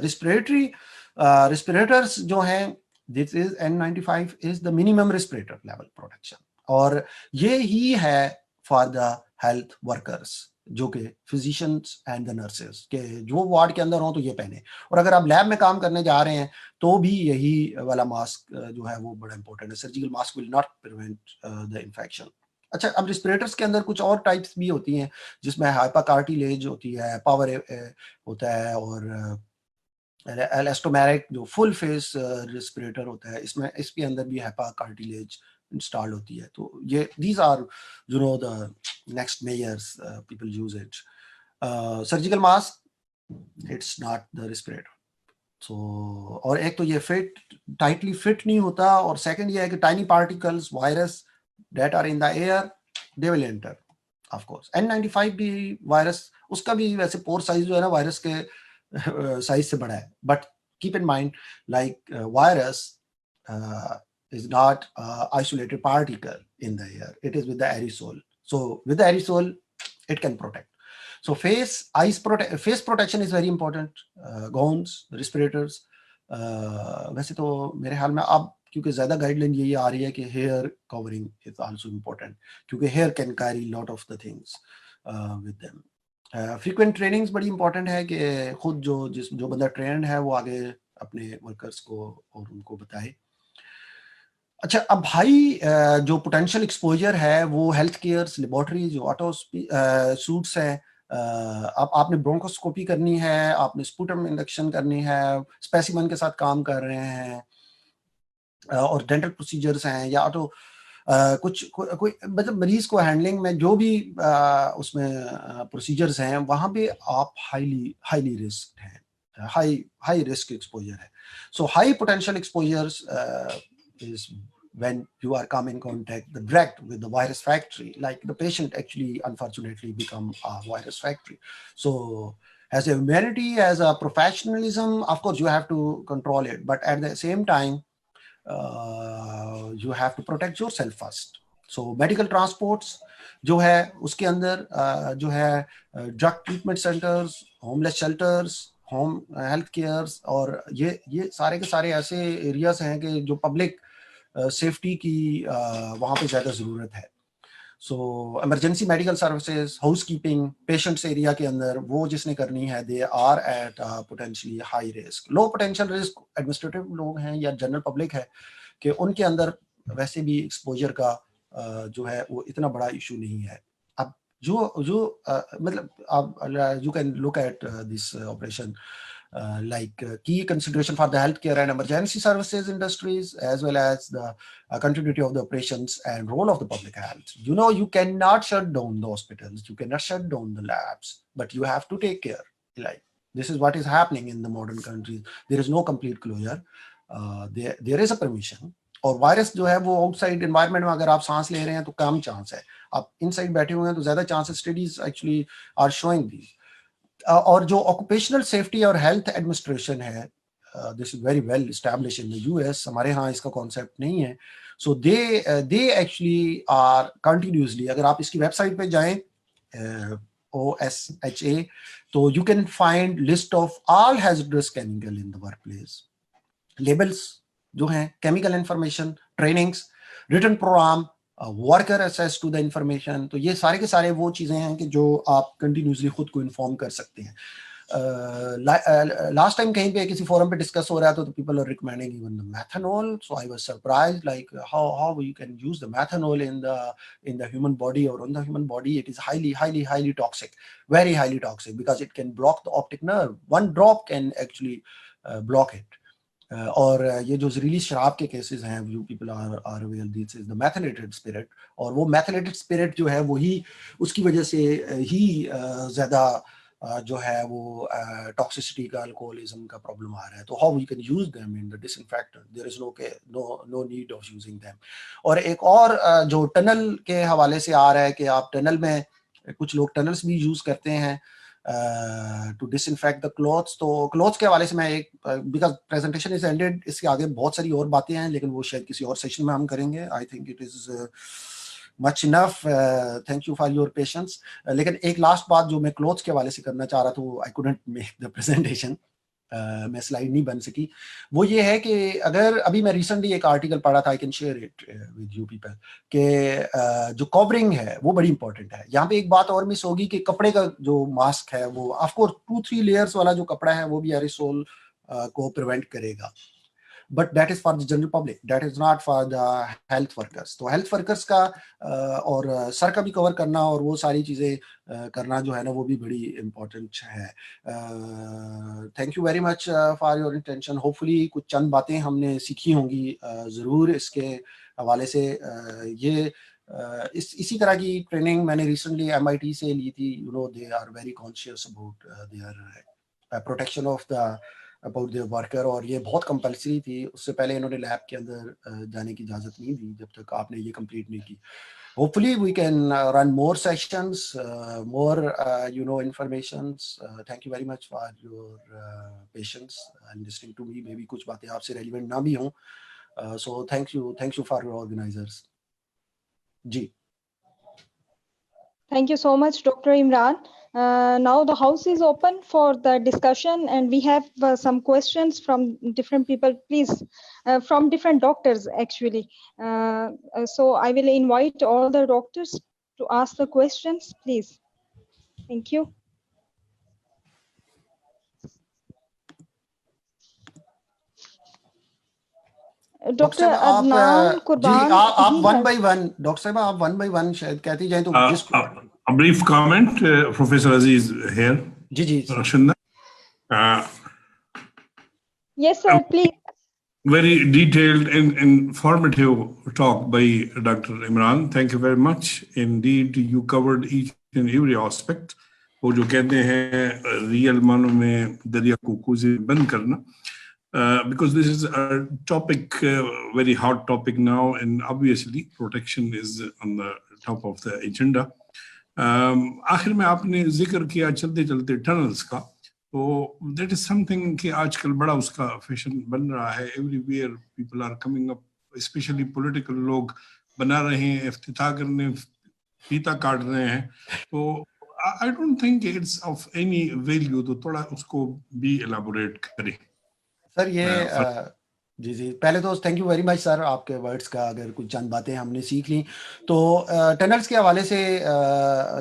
respirators जो हैं, this is N95 is the minimum respirator level protection, और ये ही है for the health workers जो कि physicians and the nurses के जो वार्ड के अंदर हो तो ये पहने, और अगर आप लैब में काम करने जा रहे हैं तो भी यही वाला मास्क जो है वो बड़ा इंपॉर्टेंट है. Surgical mask will not prevent the infection. अच्छा, अब रिस्पिरेटर्स के अंदर कुछ और टाइप्स भी होती हैं जिसमें हाइपरकार्टिलेज होती है, पावर होता है, और एलास्टोमेरिक जो फुल फेस रेस्पिरेटर होता है, इसमें इसके अंदर भी हाइपरकार्टिलेज इंस्टॉल होती है. तो ये these are the next measures people use it. Surgical mask, it's not the respirator. So और एक तो ये फिट टाइटली फिट नहीं होता, और सेकंड ये है कि tiny particles virus that are in the air they will enter. Of course N95 भी वायरस, उसका भी वैसे पोर साइज जो है ना वायरस के साइज से बड़ा है, but keep in mind like virus is not isolated particle in the air, it is with the aerosol. So with the aerosol it can protect. So face protection is very important. Gowns, respirators, वैसे तो मेरे ख्याल में अब क्योंकि ज्यादा guideline यही आ रही है कि hair covering is also important, क्योंकि hair can carry lot of the things with them. Frequent trainings बड़ी इंपॉर्टेंट है कि खुद जो बंदा ट्रेंड है वो आगे अपने वर्कर्स को और उनको बताए. अच्छा, अब भाई जो पोटेंशियल एक्सपोजर है वो हेल्थ केयर लेबोरेटरी जो ऑटो सूट्स हैं, अब आपने ब्रोंकोस्कोपी करनी है, आपने स्पूटम इंडक्शन करनी है, स्पेसिमन के साथ काम कर रहे हैं, और डेंटल प्रोसीजर्स हैं, या ऑटो कोई मतलब मरीज को हैंडलिंग में जो भी उसमें प्रोसीजर्स हैं वहाँ पे आप हाईली रिस्क हैं, हाई रिस्क एक्सपोजर है. So high potential exposures is when you are come in contact direct with the virus factory, like the patient actually unfortunately become a virus factory. So as a humanity, as a professionalism, of course you have to control it, but at the same time you have to protect yourself first. So medical transports जो है उसके अंदर जो है drug treatment centres, homeless shelters, home health cares, और ये सारे के सारे ऐसे एरियाज हैं कि जो पब्लिक सेफ्टी की वहाँ पे ज़्यादा ज़रूरत है. So emergency medical services, house keeping, patients area के अंदर वो जिसने करनी है, they are at potentially high risk. Low potential risk administrative लोग हैं या जनरल पब्लिक है कि उनके अंदर वैसे भी एक्सपोजर का जो है वो इतना बड़ा इशू नहीं है. अब जो मतलब आप you can look at this operation like key consideration for the healthcare and emergency services industries, as well as the continuity of the operations and role of the public health. You know, you cannot shut down the hospitals, you cannot shut down the labs, but you have to take care. Like this is what is happening in the modern countries. There is no complete closure. There is a permission. और virus जो है वो outside environment में अगर आप सांस ले रहे हैं तो कम चांस है, आप इनसाइड बैठे हुए हैं तो ज्यादा chances. Studies actually are showing the. और जो ऑक्यूपेशनल सेफ्टी और हेल्थ एडमिनिस्ट्रेशन है, this is very well establish in the US. हमारे यहाँ इसका कॉन्सेप्ट नहीं है. So they actually are continuously, अगर आप इसकी वेबसाइट पे जाएं OSHA, तो you can find list of all hazardous chemical in the workplace, labels जो हैं, chemical information, trainings, written program, worker access to the information. तो ये सारे के सारे वो चीजें हैं कि जो आप कंटिन्यूसली खुद को इन्फॉर्म कर सकते हैं. लास्ट टाइम कहीं पे किसी फोरम पे डिस्कस हो रहा था तो people are recommending even the methanol. So I was surprised like how we can use the methanol in the human body, और on the human body it is highly toxic, very highly toxic, because it can block the optic nerve. One drop can actually block it. और ये जो जहरीली शराब के cases हैं, you people are aware, this is the methylated spirit. और वो मैथिलेटेड spirit जो है वही उसकी वजह से ही ज़्यादा जो है वो टॉक्सिसिटी का, अल्कोहलिज्म का प्रॉब्लम आ रहा है. तो how we can use them in the disinfectant, there is no need of using them. और एक और जो टनल के हवाले से आ रहा है कि आप टनल में, कुछ लोग टनल्स भी यूज करते हैं टू डिसइंफेक्ट द क्लॉथ्स. तो क्लॉथ्स के हवाले से मैं एक, बिकॉज प्रेजेंटेशन इज एंडेड, इसके आगे बहुत सारी और बातें हैं लेकिन वो शायद किसी और सेशन में हम करेंगे. I think it is much enough. Thank you for your patience. लेकिन एक लास्ट बात जो मैं क्लॉथ्स के हवाले से करना चाह रहा था, I couldn't make the presentation, मैं स्लाइड नहीं बन सकी. वो ये है कि अगर अभी मैं रिसेंटली एक आर्टिकल पढ़ा था, I can share it with you people, कि जो कवरिंग है वो बड़ी इंपॉर्टेंट है. यहाँ पे एक बात और मिस होगी कि कपड़े का जो मास्क है वो ऑफ कोर्स 2-3 लेयर्स वाला जो कपड़ा है वो भी एरिसोल को प्रिवेंट करेगा, but that is for the general public, that is not for the health workers. तो हेल्थ वर्कर्स का और सर का भी कवर करना और वो सारी चीज़ें करना जो है ना वो भी बड़ी इम्पोर्टेंट है. Thank you very much for your intention. Hopefully कुछ चंद बातें हमने सीखी होंगी ज़रूर इसके हवाले से. ये इसी तरह की ट्रेनिंग मैंने रिसेंटली MIT से ली थी. You know, they are very conscious about their protection of the about the worker, और ये बहुत कंपल्सरी थी. उससे पहले इन्होंने लैब के अंदर जाने की इजाज़त नहीं दी जब तक आपने ये कंप्लीट नहीं की. Hopefully we can run more sessions, more informations. Thank you very much for your patience and listening to me. Maybe कुछ बातें आपसे relevant ना भी हों. So thank you for your organizers. जी. Thank you so much, Dr. Imran. Now the house is open for the discussion, and we have some questions from different people, please, from different doctors actually. So I will invite all the doctors to ask the questions, please. Thank you. Doctor Adnan कुर्बान, आप one by one, doctor साहब आप one by one शायद कहती जाए तो जिस a brief comment, Professor Aziz here. Ji Rashida. Yes sir, please. Very detailed and informative talk by Dr. Imran. Thank you very much. Indeed, you covered each and every aspect. वो जो कहते हैं real मानों में दरिया को कुएं बंद करना. Because this is a topic, very hot topic now, and obviously protection is on the top of the agenda. आखिर में आपने जिक्र किया चलते चलते टनल्स का, तो that is something कि आजकल बड़ा उसका फैशन बन रहा है. Everywhere people are coming up, especially political लोग बना रहे हैं, इफ्तिताह करने, फीता काट रहे हैं. तो I don't think it's of any value. तो थोड़ा उसको भी elaborate करें. सर ये जी जी, पहले तो thank you very much sir, आपके वर्ड्स का अगर कुछ चंद बातें हमने सीख ली. तो टनल्स के हवाले से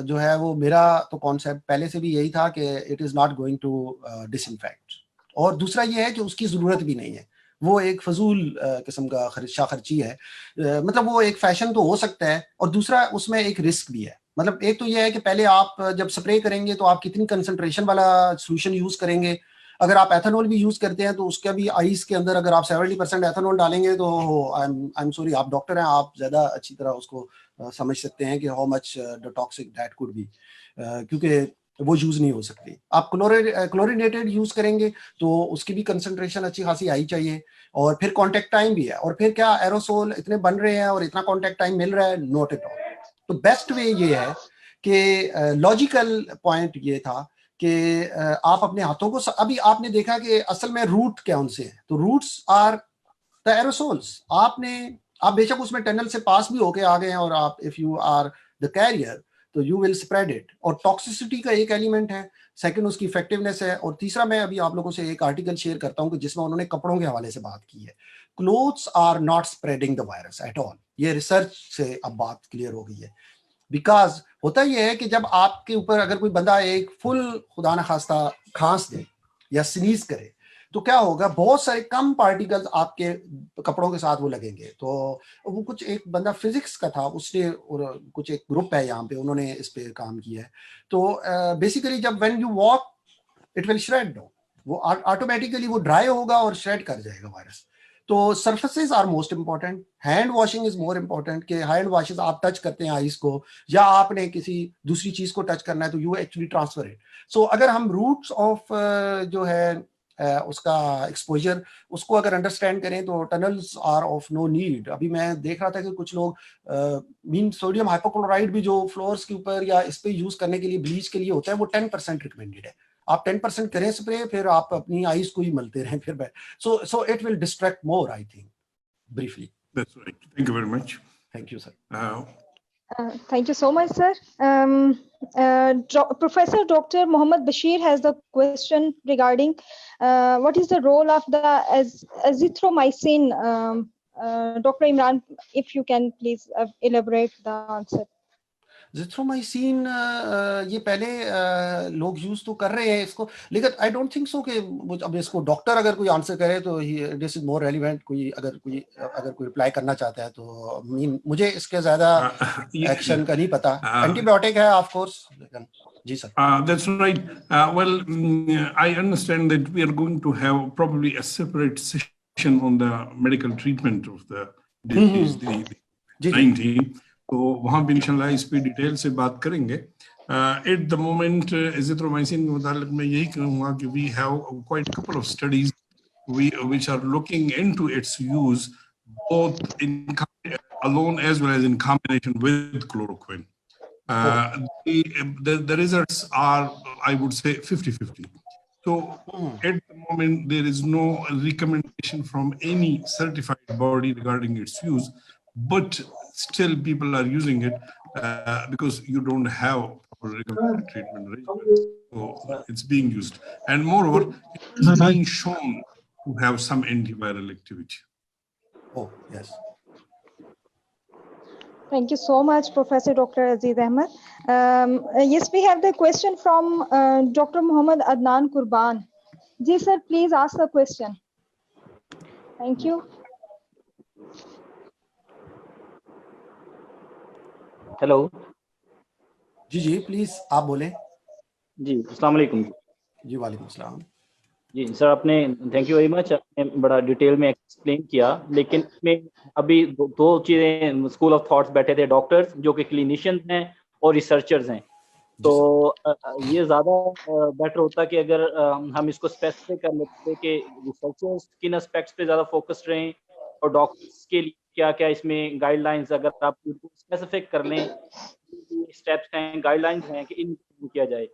जो है वो मेरा तो कॉन्सेप्ट पहले से भी यही था कि it is not going to disinfect, और दूसरा ये है कि उसकी ज़रूरत भी नहीं है. वो एक फजूल किस्म का खर्ची है. मतलब वो एक फैशन तो हो सकता है, और दूसरा उसमें एक रिस्क भी है. मतलब एक तो ये है कि पहले आप जब स्प्रे करेंगे तो आप कितनी कंसंट्रेशन वाला सोल्यूशन यूज़ करेंगे. अगर आप एथेनॉल भी यूज करते हैं तो उसका भी आइस के अंदर अगर आप 70% एथेनॉल डालेंगे तो आई एम सॉरी, आप डॉक्टर हैं, आप ज्यादा अच्छी तरह उसको समझ सकते हैं कि how much the toxic that could be, क्योंकि वो यूज नहीं हो सकती. आप क्लोरिनेटेड यूज करेंगे तो उसकी भी कंसंट्रेशन अच्छी खासी आई चाहिए, और फिर कॉन्टेक्ट टाइम भी है. और फिर क्या एरोसोल इतने बन रहे हैं और इतना कॉन्टेक्ट टाइम मिल रहा है, नॉट एट ऑल. तो बेस्ट वे ये है कि लॉजिकल पॉइंट ये था कि आप अपने हाथों को, अभी आपने देखा कि असल में रूट कौन से हैं, तो रूट्स आर द एरोसोल्स. आप बेशक उसमें टनल से पास भी होके आ गए हैं, और आप if you are the carrier तो यू विल स्प्रेड इट. और टॉक्सिसिटी का एक एलिमेंट है, सेकंड उसकी इफेक्टिवनेस है, और तीसरा मैं अभी आप लोगों से एक आर्टिकल शेयर करता हूं कि जिसमें उन्होंने कपड़ों के हवाले से बात की है. Clothes are not spreading the virus at all. ये रिसर्च से अब बात क्लियर हो गई है. बिकॉज होता यह है कि जब आपके ऊपर अगर कोई बंदा एक फुल खुदा न खास्ता खांस दे या स्नीज करे, तो क्या होगा, बहुत सारे कम पार्टिकल्स आपके कपड़ों के साथ वो लगेंगे. तो वो कुछ एक बंदा फिजिक्स का था, उसने, और कुछ एक ग्रुप है यहाँ पे, उन्होंने इस पे काम किया है. तो बेसिकली जब when you walk it will shred, वो ऑटोमेटिकली वो ड्राई होगा और श्रेड कर जाएगा वायरस. तो surfaces are most important. Hand washing is more important, कि हैंड वॉशेस आप टच करते हैं आइस को, या आपने किसी दूसरी चीज को टच करना है तो यू एक्चुअली ट्रांसफर इट. सो अगर हम रूट्स ऑफ जो है उसका एक्सपोजर उसको अगर अंडरस्टैंड करें तो tunnels are of no need. अभी मैं देख रहा था कि कुछ लोग मीन सोडियम हाइपोक्लोराइड भी जो फ्लोर्स के ऊपर या इस पे यूज करने के लिए ब्लीच के लिए होता है, वो 10% रिकमेंडेड है. आप 10% करें स्प्रे, फिर आप अपनी आइस को ही मलते रहें फिर. So it will distract more, I think, briefly. That's right. Thank you very much. Thank you, sir. Thank you so much, sir. Professor Dr. Mohammed Bashir has the question regarding what is the role of the azithromycin. Dr. Imran, if you can please elaborate the answer. Azithromycin ये पहले लोग use तो कर रहे हैं इसको, लेकिन I don't think so कि अब इसको डॉक्टर अगर कोई आंसर करे तो दिस इज मोर रेलिवेंट. कोई अगर कोई रिप्लाई करना चाहता है तो मीन मुझे इसके ज्यादा एक्शन का नहीं पता. एंटीबायोटिक है ऑफ कोर्स, लेकिन जी sir. That's right. Well, I understand that we are going to have probably a separate session on the medical treatment of the disease, the 19. तो वहाँ भी इंशाल्लाह इस पे डिटेल से बात करेंगे. एट द मोमेंट एजिथ्रोमाइसिन के मुतालिक मैं यही कहूँगा कि we have quite couple of studies which are looking into its use both in alone as well as in combination with chloroquine. The results are, I would say, 50-50. So at the moment there is no recommendation from any certified body regarding its use, but still people are using it because you don't have proper recommended treatment regimen. So it's being used, and moreover it's being shown to have some antiviral activity. Oh yes. Thank you so much, Professor Dr. Aziz Ahmed. Yes, we have the question from Dr. Muhammad Adnan Qurban. Ji sir, please ask the question. Thank you. Hello जी please आप बोलें. जी, अस्सलाम वालेकुम. जी वालेकुम सलाम. जी सर, आपने थैंक यू वेरी मच, आपने बड़ा डिटेल में एक्सप्लेन किया, लेकिन इसमें अभी दो चीज़ें स्कूल ऑफ थॉट्स बैठे थे, डॉक्टर्स जो कि क्लिनिशियंस हैं और रिसर्चर्स हैं। तो ये ज़्यादा बेटर होता कि अगर हम इसको स्पेसिफिक कर लेते कि रिसर्चर्स किन एस्पेक्ट्स पे ज़्यादा फोकस्ड रहें और डॉक्टर्स के लिए क्या-क्या इसमें गाइडलाइंस, अगर आप स्पेसिफिक कर लें, स्टेप्स हैं, गाइडलाइंस हैं कि इन किया जाए।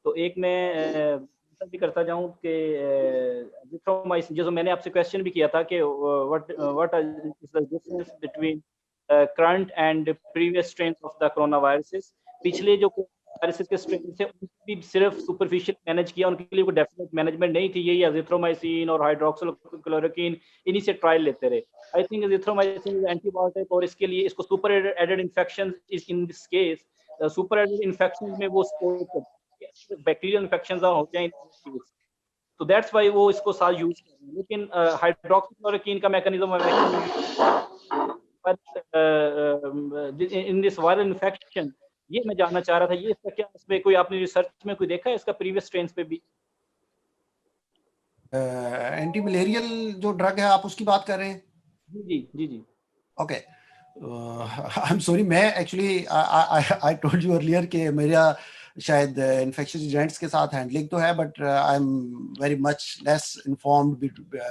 तो एक मैं भी करता जाऊं कि एजिथ्रोमाइसिन, जैसे मैंने आपसे क्वेश्चन भी किया था कि what is the difference between current and previous strain of the corona viruses. पिछले जो वायरसेस के स्ट्रेन थे उनको भी सिर्फ सुपरफिशियल मैनेज किया, उनके लिए कोई डेफिनेट मैनेजमेंट नहीं थी। यही एजिथ्रोमाइसिन और हाइड्रोक्सीक्लोरोक्विन इन्हीं से ट्रायल लेते रहे। I think azithromycin is antibiotic, और इसके लिए इसको super added infection is in this case, super added infection में वो स्कोर करते हैं, बैक्टीरियल इन्फेक्शन होते हैं, तो दैट्स वाई वो इसको साथ यूज कर रहे हैं। लेकिन हाइड्रोक्सीक्लोरोक्विन का mechanism in this viral infection, ये मैं जानना चाह रहा था, ये इसका क्या, इसमें कोई आपने रिसर्च में कोई देखा है इसका प्रीवियस स्ट्रेन्स पे भी? एंटी मलेरियल जो ड्रग है आप उसकी बात कर रहे हैं? जी जी जी। ओके, आई एम सॉरी, मैं actually I told you earlier कि मेरा शायद इन्फेक्शियस एजेंट्स के साथ हैंडलिंग तो है, but I am very much less informed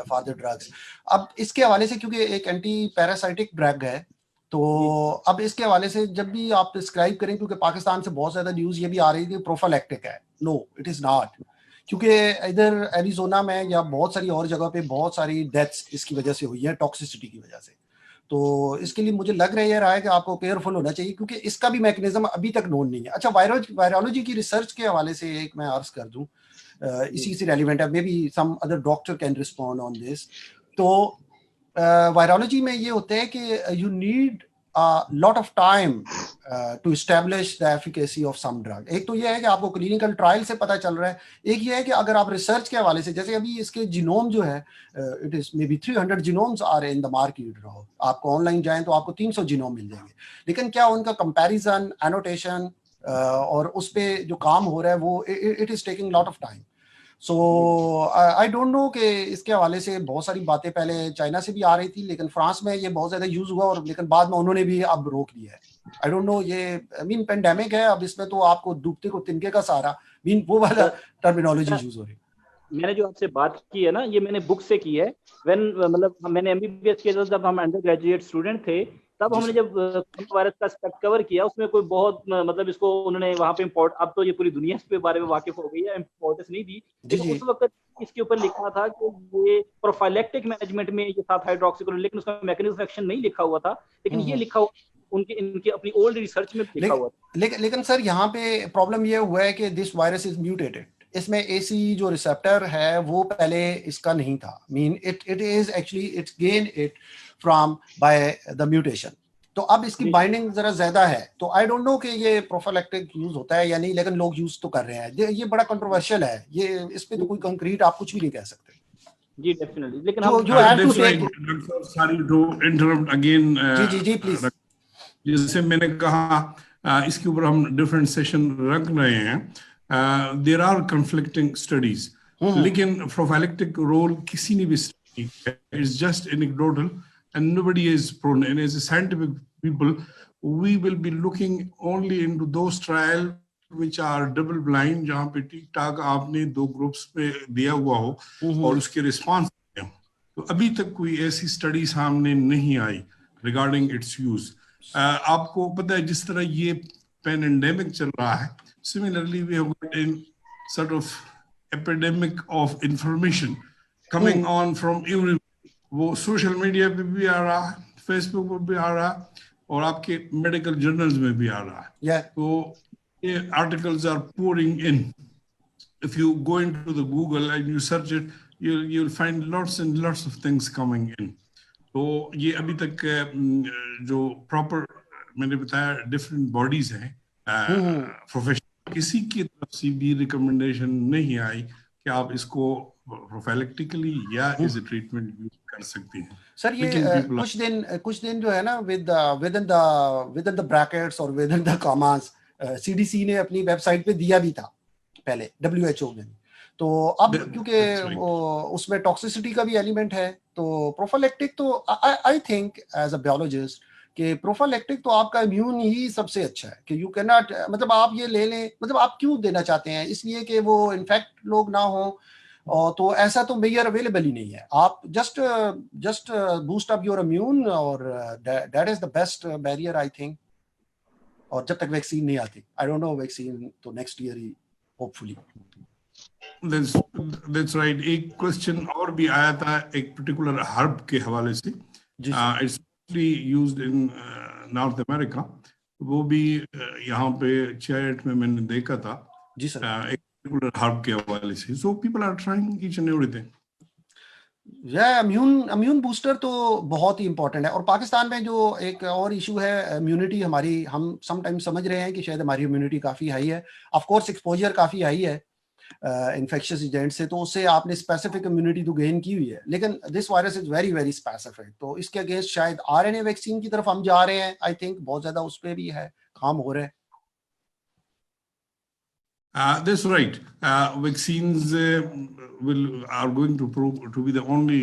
for the drugs. अब इसके हवाले से, क्योंकि एक एंटी पैरासाइटिक ड्रग है, तो अब इसके हवाले से जब भी आप प्रिस्क्राइब करें, क्योंकि पाकिस्तान से बहुत ज़्यादा न्यूज़ ये भी आ रही थी प्रोफाइलैक्टिक है, नो इट इज़ नॉट, क्योंकि इधर एरिज़ोना में या बहुत सारी और जगह पे बहुत सारी डेथ्स इसकी वजह से हुई है, टॉक्सिसिटी की वजह से। तो इसके लिए मुझे लग रहा है कि आपको केयरफुल होना चाहिए, क्योंकि इसका भी मैकेनिज्म अभी तक नोन नहीं है। अच्छा, वायरोलॉजी की रिसर्च के हवाले से एक मैं अर्ज कर दूं, इसी से रेलिवेंट है, may be some other doctor can respond on this. तो वायरोलॉजी में ये होता है कि you need lot of time to establish the efficacy of some drug. एक तो ये है कि आपको क्लिनिकल ट्रायल से पता चल रहा है, एक ये है कि अगर आप रिसर्च के हवाले से, जैसे अभी इसके जीनोम जो है, it is may be 300 genomes are in the market. आपको ऑनलाइन जाएं तो आपको 300 जीनोम मिल जाएंगे, लेकिन क्या उनका कंपैरिजन, एनोटेशन और उस पे जो काम हो रहा है वो it is taking lot of time. So I don't know कि इसके हवाले से बहुत सारी बातें पहले चाइना से भी आ रही थी, लेकिन फ्रांस में ये बहुत ज्यादा यूज हुआ, और लेकिन बाद में उन्होंने भी अब रोक दिया है। आई डोंट नो, ये आई मीन पेंडेमिक है, अब इसमें तो आपको डूबते को तिनके का सहारा, मीन वो वाला टर्मिनोलॉजी यूज हो रही है। मैंने जो आपसे बात की है ना, ये मैंने बुक से की है। व्हेन मतलब मैंने एमबीबीएस किया था, जब हम अंडर ग्रेजुएट स्टूडेंट थे, तब हमने जब कोरोना वायरस का एस्पेक्ट कवर किया, उसमें कोई बहुत मतलब इसको उन्होंने वहां पे अब तो ये पूरी दुनिया इसके बारे में वाकिफ हो गई है, इम्पोर्टेंस नहीं दी, लेकिन उस वक्त इसके ऊपर लिखा था कि ये प्रोफाइलैक्टिक मैनेजमेंट में ये साथ हाइड्रोक्सीक्लोरोक्विन, लेकिन उसका मैकेनिज्म एक्शन नहीं लिखा हुआ था, लेकिन ये लिखा हुआ इनकी अपनी ओल्ड रिसर्च में लिखा हुआ था। लेकिन सर यहाँ पे प्रॉब्लम ये हुआ है कि दिस वायरस इज म्यूटेटेड। इसमें एसी जो रिसेप्टर है वो पहले इसका नहीं था, mean it is actually it's gain it from by the mutation. तो अब इसकी बाइंडिंग जरा ज्यादा है, तो आई डोंट नो कि ये प्रोफाइलैक्टिक यूज होता है या नहीं, लेकिन लोग यूज तो कर रहे हैं। ये बड़ा कंट्रोवर्शियल है, ये इस पे तो कोई कंक्रीट आप कुछ भी नहीं कह सकते। जी डेफिनेटली, लेकिन जी प्लीज। जैसे मैंने कहा इसके ऊपर हम डिफरेंट सेशन रख रहे हैं, देयर आर कन्फ्लिक्टिंग स्टडीज, लेकिन प्रोफाइलैक्टिक रोल किसी ने भी it's just anecdotal and nobody is prone, and as a scientific people we will be looking only into those trial which are double blind, जहाँ पे ठीक ठाक आपने 2 ग्रुप्स पे दिया हुआ हो और उसके रिस्पांस, तो अभी तक कोई ऐसी स्टडी सामने नहीं आई रिगार्डिंग इट्स यूज। आपको पता है जिस तरह ये पैंडेमिक चल रहा है, similarly we have got in sort of epidemic of information coming on from every, वो सोशल मीडिया पे भी आ रहा है, फेसबुक पे भी आ रहा है, और आपके मेडिकल जर्नल्स में भी आ रहा है। तो ये articles are pouring in. If you go into the Google and you search it, you'll find lots and lots of things coming in. तो ये अभी तक जो प्रॉपर मैंने बताया डिफरेंट बॉडीज हैं प्रोफेशनल, किसी की तरफ से भी रिकमेंडेशन नहीं आई कि आप इसको प्रोफाइलैक्टिकली या एज ए ट्रीटमेंट यूज कर सकते हैं। सर ये कुछ दिन जो है ना विद इन द ब्रैकेट्स और with in the commas, CDC ने अपनी वेबसाइट पे दिया भी था पहले, WHO ने। तो अब That's क्योंकि right. वो उसमें टॉक्सिसिटी का भी एलिमेंट है, तो प्रोफाइलैक्टिक तो I think as a biologist कि प्रोफाइलैक्टिक तो आपका इम्यून ही सबसे अच्छा है कि यू कैन नॉट, मतलब आप ये ले लें, मतलब आप क्यों देना चाहते हैं, इसलिए कि वो इन्फेक्ट लोग ना हो, और तो ऐसा तो मेजर अवेलेबल ही नहीं है। आप just boost up your immune, और that is the best barrier I think. और जब तक वैक्सीन नहीं आती, आई डोंट नो, वैक्सीन तो नेक्स्ट ईयर ही होपफुली। That's right. एक क्वेश्चन और भी आया था एक पर्टिकुलर हर्ब के हवाले से। जी sir. It's used in north America. वो भी यहाँ पे चैट में मैंने देखा था। जी सर। एक पर्टिकुलर हर्ब के हवाले से। So people are trying each and everything. Immune booster तो बहुत ही इंपॉर्टेंट है। और पाकिस्तान में जो एक और इशू है, इम्यूनिटी हमारी, हम समटाइम समझ रहे हैं कि शायद हमारी इम्यूनिटी काफ़ी हाई है। ऑफ कोर्स एक्सपोजर काफ़ी हाई है इन्फेक्शियस एजेंट से, तो उससे आपने स्पेसिफिक इम्यूनिटी तो गेन की हुई है, लेकिन this virus is very very specific. तो इसके अगेंस्ट शायद आरएनए वैक्सीन की तरफ हम जा रहे हैं, आई थिंक बहुत ज़्यादा उस पर भी है काम हो रहा है। That's right. Vaccines are going to prove to be the only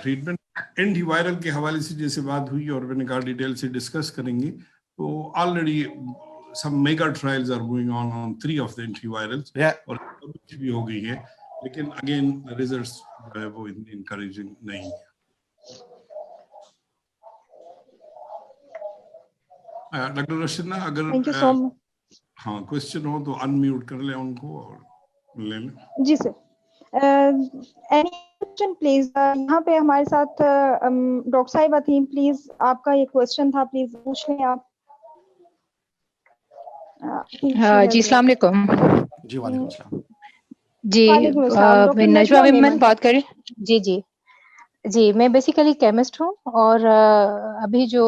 treatment. Antiviral के हवाले से जैसे बात हुई और मैंने कहा डिटेल से डिस्कस करेंगे, तो already some mega trials are going on 3 of the antivirals. और कुछ भी हो गई है, लेकिन again the results जो है वो encouraging नहीं है। डॉक्टर रशीदा, अगर थैंक यू सो मच। हाँ क्वेश्चन हो तो अनम्यूट कर ले उनको और ले लें। जी सर, एनी क्वेश्चन प्लीज। यहाँ पे हमारे साथ डॉक्टर साहिबा थी, प्लीज आपका ये क्वेश्चन था, प्लीज पूछ लें आप। जी अस्सलाम वालेकुम। जी वालेकुम सलाम। जी वालेकुम अस्सलाम। डॉक्टर मैं नजवा मेमन मेमन बात कर रही। जी मैं बेसिकली केमिस्ट हूँ, और अभी जो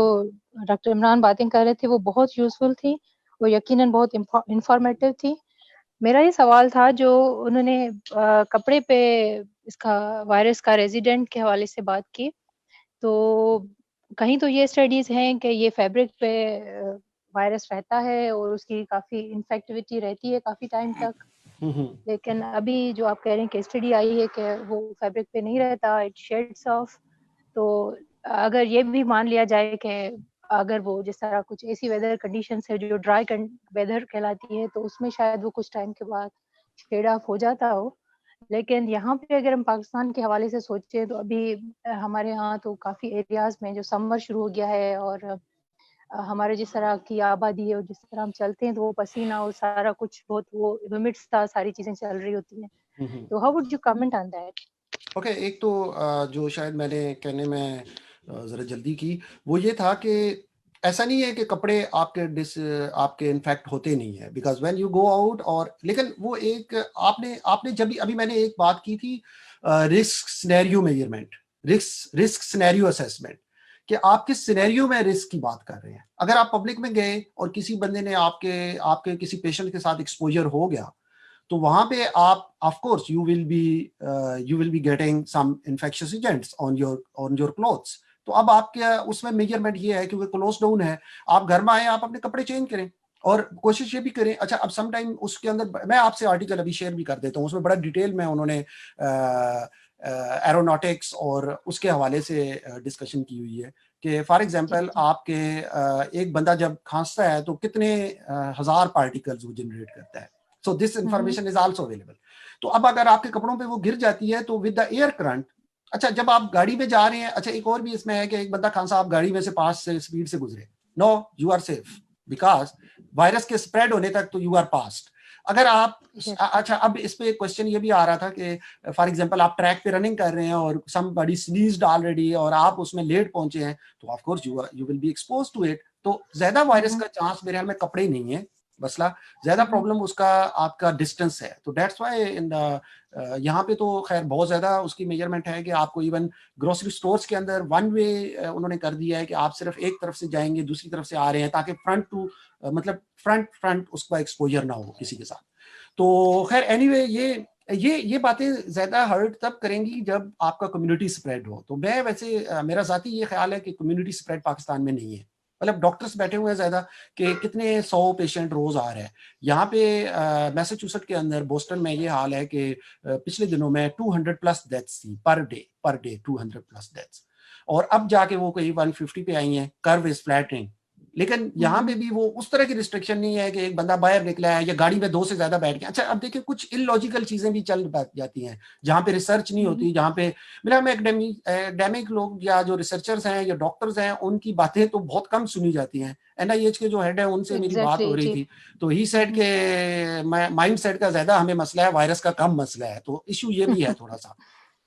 डॉक्टर इमरान बातें कर रहे थे वो बहुत यूजफुल थी, वो यकीनन बहुत इंफॉर्मेटिव थी। मेरा ये सवाल था, जो उन्होंने कपड़े पे इसका वायरस का रेजिडेंट के हवाले से बात की, तो कहीं तो ये स्टडीज हैं कि ये फैब्रिक पे वायरस रहता है और उसकी काफी इन्फेक्टिविटी रहती है काफी टाइम तक, लेकिन अभी जो आप कह रहे हैं कि स्टडी आई है कि वो फैब्रिक पे नहीं रहता, इट शेड्स ऑफ। तो अगर ये भी मान लिया जाए कि अगर वो जिस तरह कुछ ऐसी वेदर कंडीशन है जो ड्राई वेदर कहलाती है, तो उसमें शायद वो कुछ टाइम के बाद शेड ऑफ हो जाता हो, लेकिन यहाँ पे अगर हम पाकिस्तान के हवाले से सोचें तो अभी हमारे यहाँ तो काफी एरियाज में जो समर शुरू हो गया है, और हमारे जिस तरह की आबादी है और जिस तरह हम चलते हैं तो वो पसीना और सारा कुछ बहुत वो ह्यूमिड सा सारी चीजें चल रही होती हैं। तो how would you comment on that? Okay, एक तो जो शायद मैंने कहने में ज़रा जल्दी की, वो ये था कि ऐसा नहीं है कि कपड़े आपके इन्फेक्ट होते नहीं है, because when you go out, और लेकिन वो एक आपने जब भी अभी मैंने एक बात की थी, risk scenario measurement, risk scenario assessment, कि आप किस सिनेरियो में रिस्क की बात कर रहे हैं। अगर आप पब्लिक में गए और किसी बंदे ने आपके किसी पेशेंट के साथ एक्सपोजर हो गया, तो वहां पे आप of course you will be getting some infectious agents on your clothes. तो अब आपके उसमें मेजरमेंट ये है, क्योंकि क्लोज डाउन है, आप घर में आए, आप अपने कपड़े चेंज करें और कोशिश ये भी करें। अच्छा, अब सम टाइम उसके अंदर मैं आपसे आर्टिकल अभी शेयर भी कर देता हूँ, उसमें बड़ा डिटेल में उन्होंने एरोनॉटिक्स और उसके हवाले से डिस्कशन की हुई है कि फॉर एग्जांपल आपके एक बंदा जब खांसता है तो कितने हजार पार्टिकल्स वो जनरेट करता है। So this information is also available. तो अब अगर आपके कपड़ों पे वो गिर जाती है तो विद द एयर करंट, अच्छा जब आप गाड़ी में जा रहे हैं, अच्छा एक और भी इसमें है कि एक बंदा खांसा, आप गाड़ी में से पास से स्पीड से गुजरे, no you are safe, because virus के स्प्रेड होने तक तो यू आर पास्ट। अगर आप अच्छा, अब इस पे क्वेश्चन ये भी आ रहा था कि फॉर एग्जांपल आप ट्रैक पे रनिंग कर रहे हैं और समबडी स्नीज्ड ऑलरेडी और आप उसमें लेट पहुंचे हैं, तो of course you will be exposed to it. तो ज्यादा वायरस का चांस मेरे ख्याल में कपड़े नहीं है मसला, ज्यादा प्रॉब्लम उसका आपका डिस्टेंस है। तो दैट्स व्हाई इन द यहाँ पे तो खैर बहुत ज्यादा उसकी मेजरमेंट है कि आपको इवन ग्रोसरी स्टोर्स के अंदर वन वे उन्होंने कर दिया है कि आप सिर्फ एक तरफ से जाएंगे, दूसरी तरफ से आ रहे हैं, ताकि फ्रंट टू मतलब फ्रंट उसका एक्सपोजर ना हो किसी के साथ। तो खैर एनीवे ये बातें ज्यादा हर्ट तब करेंगी जब आपका कम्युनिटी स्प्रेड हो। तो मैं वैसे मेरा जाती ये ख्याल है कि कम्युनिटी स्प्रेड पाकिस्तान में नहीं है, मतलब डॉक्टर्स बैठे हुए हैं ज्यादा कि कितने 100 पेशेंट रोज आ रहे हैं। यहाँ पे मैसाचुसेट्स के अंदर बोस्टन में ये हाल है कि पिछले दिनों में 200 प्लस डेथ्स थी पर डे 200 प्लस डेथ्स, और अब जाके वो कोई 150 पे आई हैं। Curve is flattening. लेकिन यहाँ पे भी वो उस तरह की रिस्ट्रिक्शन नहीं है कि एक बंदा बाहर निकला है या गाड़ी में 2 से ज्यादा बैठ गया। अच्छा, अब देखिए कुछ इलॉजिकल चीजें भी चल जाती हैं जहाँ पे रिसर्च नहीं होती, जहाँ पे मेरा में एकेडमिक लोग या जो रिसर्चर्स हैं या डॉक्टर्स हैं उनकी बातें तो बहुत कम सुनी जाती हैं। NIH के जो हेड है उनसे मेरी बात हो रही थी, तो ही सेड के माइंड सेट का ज्यादा हमें मसला है, वायरस का कम मसला है। तो इशू ये भी है थोड़ा सा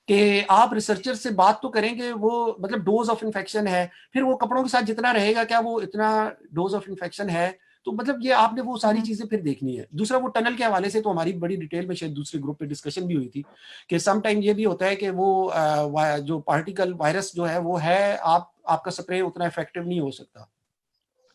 कि आप रिसर्चर से बात तो करेंगे, वो मतलब डोज ऑफ इन्फेक्शन है, फिर वो कपड़ों के साथ जितना रहेगा क्या वो इतना डोज ऑफ इन्फेक्शन है, तो मतलब ये आपने वो सारी चीजें फिर देखनी है। दूसरा वो टनल के हवाले से तो हमारी बड़ी डिटेल में शायद दूसरे ग्रुप पे डिस्कशन भी हुई थी कि सम टाइम ये भी होता है कि वो जो पार्टिकल वायरस जो है वो है, आपका स्प्रे उतना इफेक्टिव नहीं हो सकता।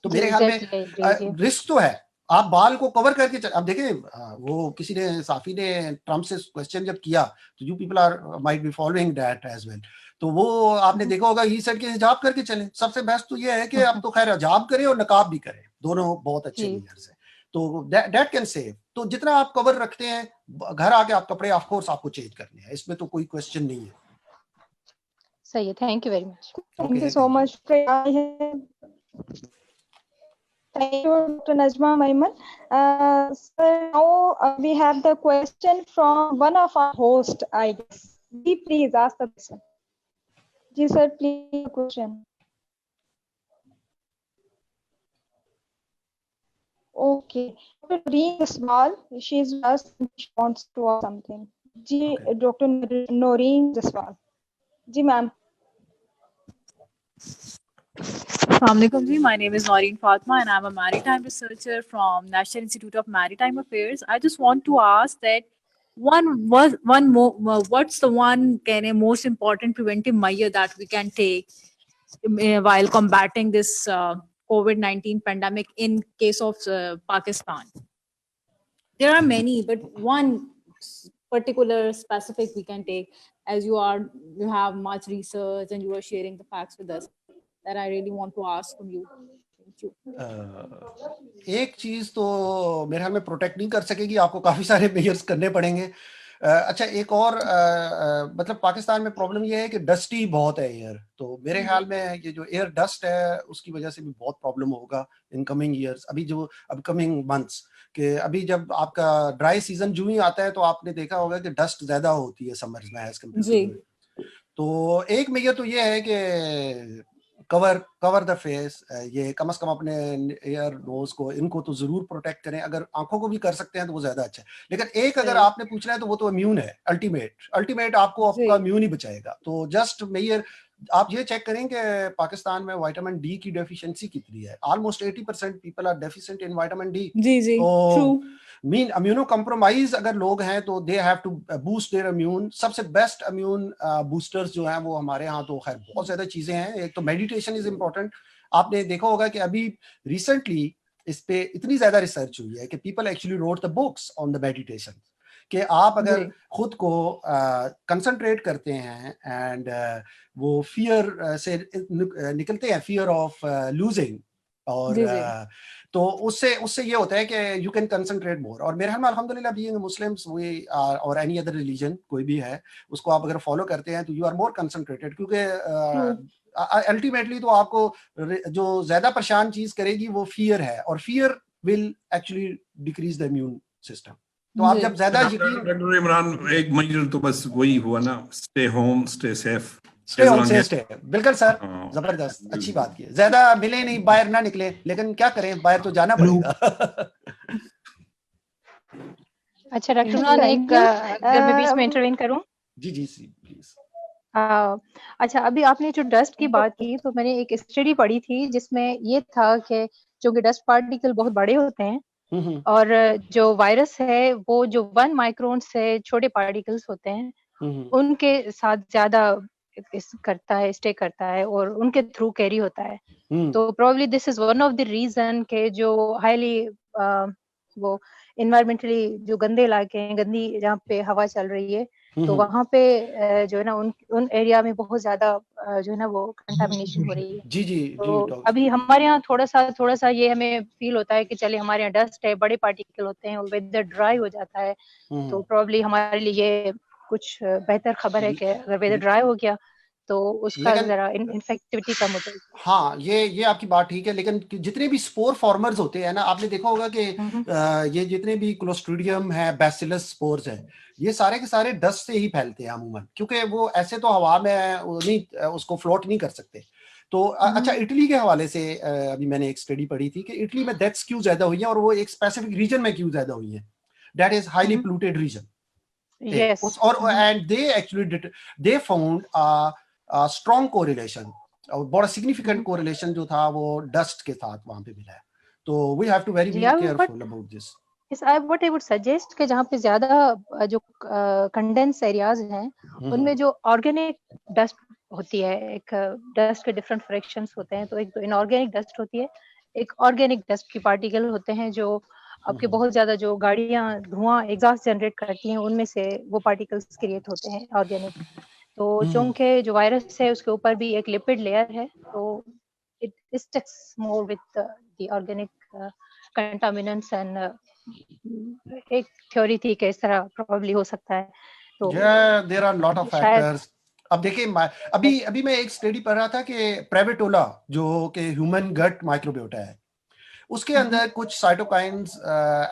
तो मेरे ख्याल में रिस्क तो है। आप बाल को कवर करके अब देखिए वो किसी ने साफी ने ट्रम्प से क्वेश्चन जब किया तो you people are might be following that as well, तो वो आपने देखा होगा ही सेड के हिजाब करके चलें। सबसे बेस्ट तो ये है कि अब तो खैर हिजाब करें और नकाब भी करें, दोनों बहुत अच्छे मीजर्स हैं, तो दैट कैन सेव। तो जितना आप कवर रखते हैं घर आके आप कपड़े ऑफ कोर्स आपको चेंज करने हैं, इसमें तो कोई क्वेश्चन नहीं है। सही है, thank you very much. Thank you so much. Thank you, Dr. Najma Maiman. So now we have the question from one of our hosts, I guess. Ji, please ask the question. Ji, sir, please question. Okay. Dr. Noreen Jaswal, she's asked, she wants to ask something. Ji, Okay. Dr. Noreen Jaswal. Ji, ma'am. Assalamualaikum ji, my name is Noreen Fatma and I'm a maritime researcher from National Institute of Maritime Affairs. I just want to ask that what's the one most important preventive measure that we can take while combating this COVID-19 pandemic in case of Pakistan? There are many, but one particular specific we can take, as you have much research and you are sharing the facts with us, that I really want to ask from you. Thank you. एक चीज तो मेरे ख्याल में protect नहीं कर सकेगी, आपको काफी सारे मेजर्स करने पड़ेंगे। अच्छा, एक और मतलब पाकिस्तान में प्रॉब्लम ये है कि डस्टी बहुत है एयर, तो मेरे ख्याल में ये जो एयर डस्ट है उसकी वजह से भी बहुत प्रॉब्लम होगा इन कमिंग ईयर्स, अभी जो अपकमिंग मंथ्स के। अभी जब आपका ड्राई सीजन जो ही आता है तो आपने देखा होगा कि डस्ट ज्यादा होती है समर्स में एज कम्पेयर टू। तो एक मेजर तो ये है कि कवर द फेस, ये कम से कम अपने एयर नोज को इनको तो जरूर प्रोटेक्ट करें। अगर आंखों को भी कर सकते हैं तो वो ज्यादा अच्छा है, लेकिन एक अगर आपने पूछना है तो वो तो इम्यून है। अल्टीमेट आपको आपका इम्यून ही बचाएगा। तो जस्ट मेजर आप ये चेक करें कि पाकिस्तान में विटामिन डी की डेफिशिएंसी कितनी है। Almost 80% people are deficient in vitamin D. जी तो मीन इम्यूनो कंप्रोमाइज अगर लोग हैं तो they have to boost their immune. सबसे बेस्ट इम्यून बूस्टर्स जो हैं वो हमारे यहाँ तो खैर बहुत ज्यादा चीजें हैं। एक तो मेडिटेशन इज इम्पोर्टेंट। आपने देखा होगा कि अभी रिसेंटली इस पे इतनी ज्यादा रिसर्च हुई है कि people actually wrote the books on the meditation, कि आप अगर खुद को कंसंट्रेट करते हैं एंड वो फियर से निकलते हैं, फियर ऑफ लूजिंग, और तो उससे ये होता है कि यू कैन कंसंट्रेट मोर। और मेरे ख्याल में अल्हम्दुलिल्लाह बीइंग मुस्लिम्स वी और एनी अदर रिलीजन कोई भी है उसको आप अगर फॉलो करते हैं तो यू आर मोर कंसंट्रेटेड, क्योंकि अल्टीमेटली तो आपको जो ज्यादा परेशान चीज करेगी वो फियर है, और fear will actually decrease the immune system. तो आप जब ज्यादा डॉक्टर इमरान, एक महीने तो बस वही हुआ ना, स्टे होम स्टे सेफ। बिल्कुल सर, जबरदस्त, अच्छी बात की। ज्यादा मिले नहीं, बाहर ना निकले, लेकिन क्या करें, बाहर तो जाना पड़ेगा। अच्छा डॉक्टर इमरान, एक अगर मैं बीच में इंटरवेन करूं? जी प्लीज। अच्छा, अभी आपने जो डस्ट की बात की तो मैंने एक स्टडी पढ़ी थी जिसमें ये था कि जो कि डस्ट पार्टिकल बहुत बड़े होते हैं और जो वायरस है वो जो 1 माइक्रोन से छोटे पार्टिकल्स होते हैं उनके साथ ज्यादा स्टे करता है और उनके थ्रू कैरी होता है। तो probably this is one of the reason के जो हाईली वो एनवायरमेंटली जो गंदे इलाके हैं, गंदी जहाँ पे हवा चल रही है, तो वहाँ पे जो है ना उन एरिया में बहुत ज्यादा जो है ना वो कंटामिनेशन हो रही है। जी जी जी तो डॉक्टर अभी हमारे यहाँ थोड़ा सा ये हमें फील होता है कि चले हमारे यहाँ डस्ट है, बड़े पार्टिकल होते हैं और वेदर ड्राई हो जाता है, तो प्रॉब्ली हमारे लिए ये कुछ बेहतर खबर है कि अगर वेदर ड्राई हो गया तो उसका लेकिन जरा इन्फेक्टिविटी कम हो जाएगी। हाँ ये आपकी बात ठीक है, लेकिन जितने भी स्पोर फॉर्मर्स होते हैं ना, आपने देखा होगा कि ये जितने भी क्लोस्ट्रीडियम है, बैसिलस स्पोर्स है, ये सारे के सारे डस्ट से ही फैलते हैं अमूमन, क्योंकि वो ऐसे तो हवा में नहीं उसको फ्लोट नहीं कर सकते। तो अच्छा, इटली के हवाले से अभी मैंने एक स्टडी पढ़ी थी कि इटली में डेथ्स क्यों ज्यादा हुई है और वो एक स्पेसिफिक रीजन में क्यों ज्यादा हुई है, that is highly polluted region. Yes. और and they actually they found strong correlation, और बड़ा सिग्निफिकेंट कोरिलेशन जो था वो डस्ट के साथ वहां पे मिला है। तो we have to very be careful about this. Yes, what I would suggest कि जहाँ पे ज्यादा जो कंडेंस एरियाज हैं उनमें जो ऑर्गेनिक डस्ट होती है, एक डस्ट के डिफरेंट फ्रैक्शंस होते हैं, तो एक तो इनऑर्गेनिक डस्ट होती है, एक ऑर्गेनिक डस्ट की पार्टिकल होते हैं जो आपके बहुत ज्यादा जो गाड़ियां धुआं एग्जॉस्ट जनरेट करती हैं उनमें से वो पार्टिकल्स क्रिएट होते हैं ऑर्गेनिक। तो चूंकि जो वायरस है उसके ऊपर भी एक लिपिड लेयर है, तो it sticks more with the organic contaminants and एक थ्योरी थी कि इस तरह प्रोबेबली हो सकता है। तो there are lot of factors. अब देखिए, अभी मैं एक स्टडी पढ़ रहा था कि प्रेविटोला जो कि ह्यूमन गट माइक्रोबियोटा है, उसके अंदर कुछ साइटोकाइन्स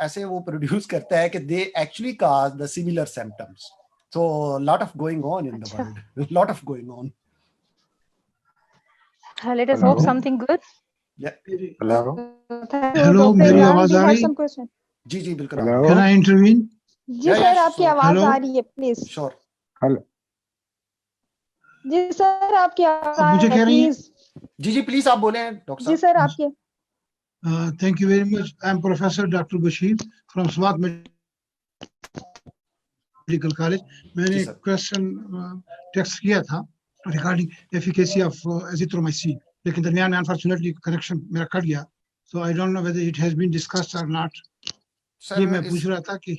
ऐसे वो प्रोड्यूस करता है कि they actually cause the similar symptoms. So lot of going on in the world, lot of going on. Let us hope something good. Hello, मेरी आवाज आ रही? जी जी बिल्कुल। Can I intervene? जी सर, आपकी आवाज आ रही है, प्लीज। श्योर। हेलो जी सर, आपकी आवाज आ मुझे रही है, कह रही हैं? प्लीज। जी जी प्लीज आप बोले डॉक्टर साहब। जी सर, आपके thank you very much. I am professor doctor Bashir from Swat medical college. मैंने क्वेश्चन टेक्स्ट किया था रिगार्डिंग एफिकेसी ऑफ एजिथ्रोमाइसिन, लेकिन दरमियान में अनफॉर्चुनेटली कनेक्शन मेरा कट गया, so I don't know whether it has been discussed or not. ये मैं पूछ रहा था कि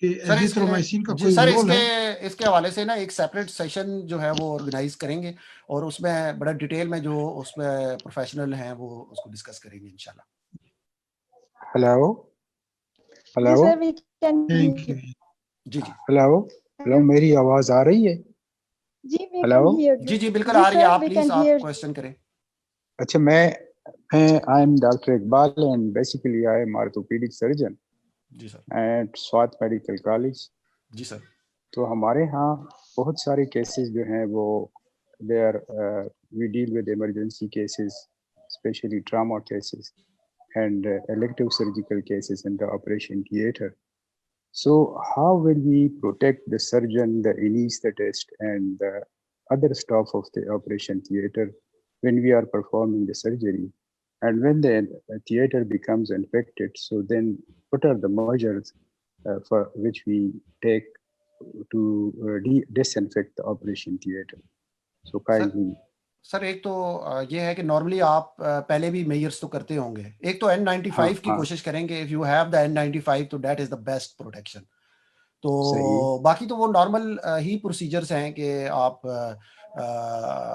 एजिथ्रोमाइसिन का कोई रोल है? इसके हवाले से ना एक सेपरेट सेशन जो है वो ऑर्गेनाइज करेंगे और उसमें बड़ा डिटेल में जो उसमें प्रोफेशनल हैं वो उसको डिस्कस करेंगे इंशाल्लाह। हेलो हेलो जी sir, we can thank you. जी जी हेलो मेरी आवाज आ रही है? जी we hello can hear you. जी जी बिल्कुल आ रही है, आप प्लीज आप क्वेश्चन करें। अच्छा, मैं I am doctor Iqbal and basically I am orthopaedic surgeon जी sir at Swat medical college. जी सर। तो हमारे यहाँ बहुत सारे केसेस जो हैं वो they are we deal with emergency cases, specially trauma cases and elective surgical cases in the operation theater. So how will we protect the surgeon, the anesthetist, and the other staff of the operation theater when we are performing the surgery? And when the theater becomes infected, so then what are the measures for which we take to disinfect the operation theater? So kindly. Sir एक तो ये है कि normally आप पहले भी measures तो करते होंगे। एक तो N95 की कोशिश करेंगे, if you have the N95 तो that is the best protection. तो बाकी तो वो नॉर्मल ही प्रोसीजर्स हैं कि आप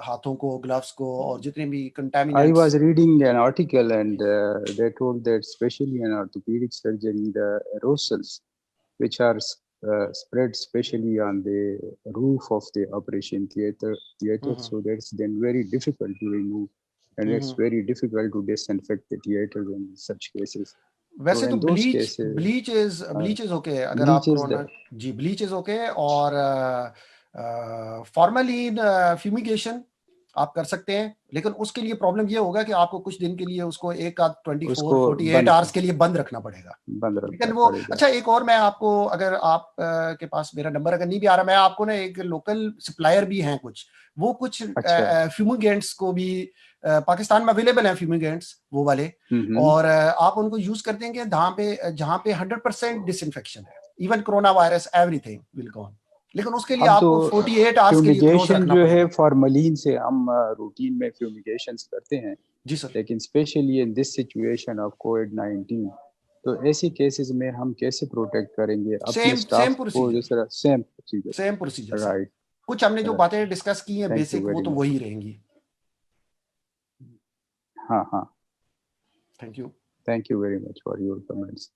हाथों को, ग्लव्स को और जितने भी contaminants. I was reading an article and they told that especially in orthopedic surgery the aerosols which are spread especially on the roof of the operation theater, so that's then very difficult to remove and it's very difficult to disinfect the theater in such cases. वैसे तो bleach is okay, अगर आप corona जी bleach is okay, और formalin fumigation आप कर सकते हैं, लेकिन उसके लिए प्रॉब्लम ये होगा कि आपको कुछ दिन के लिए उसको एक आध 24-48 आवर्स के लिए बंद रखना पड़ेगा। लेकिन वो अच्छा, एक और मैं आपको, अगर आप के पास मेरा नंबर अगर नहीं भी आ रहा, मैं आपको ना एक लोकल सप्लायर भी हैं कुछ, वो कुछ फ्यूमिगेंट्स को भी पाकिस्तान में अवेलेबल हैं, फ्यूमिगेंट्स वो वाले, और आप उनको यूज कर देंगे जहाँ पे 100% डिसइंफेक्शन है, even corona virus everything will gone. लेकिन उसके लिए आपको 48 आवर्स के लिए क्लोज रखना जो है फॉर्मलिन से हम रूटीन में फ्यूमिगेशंस करते हैं जी सर, लेकिन specially in this situation of कोविड-19 तो ऐसे केसेस में हम कैसे प्रोटेक्ट करेंगे अपने स्टाफ को? जिस तरह सेम प्रोसीजर राइट। कुछ हमने जो बातें डिस्कस की हैं Thank you बेसिक, वो very तो much. वही रहेंगी। हाँ हाँ, thank you. thank you very much for your comments.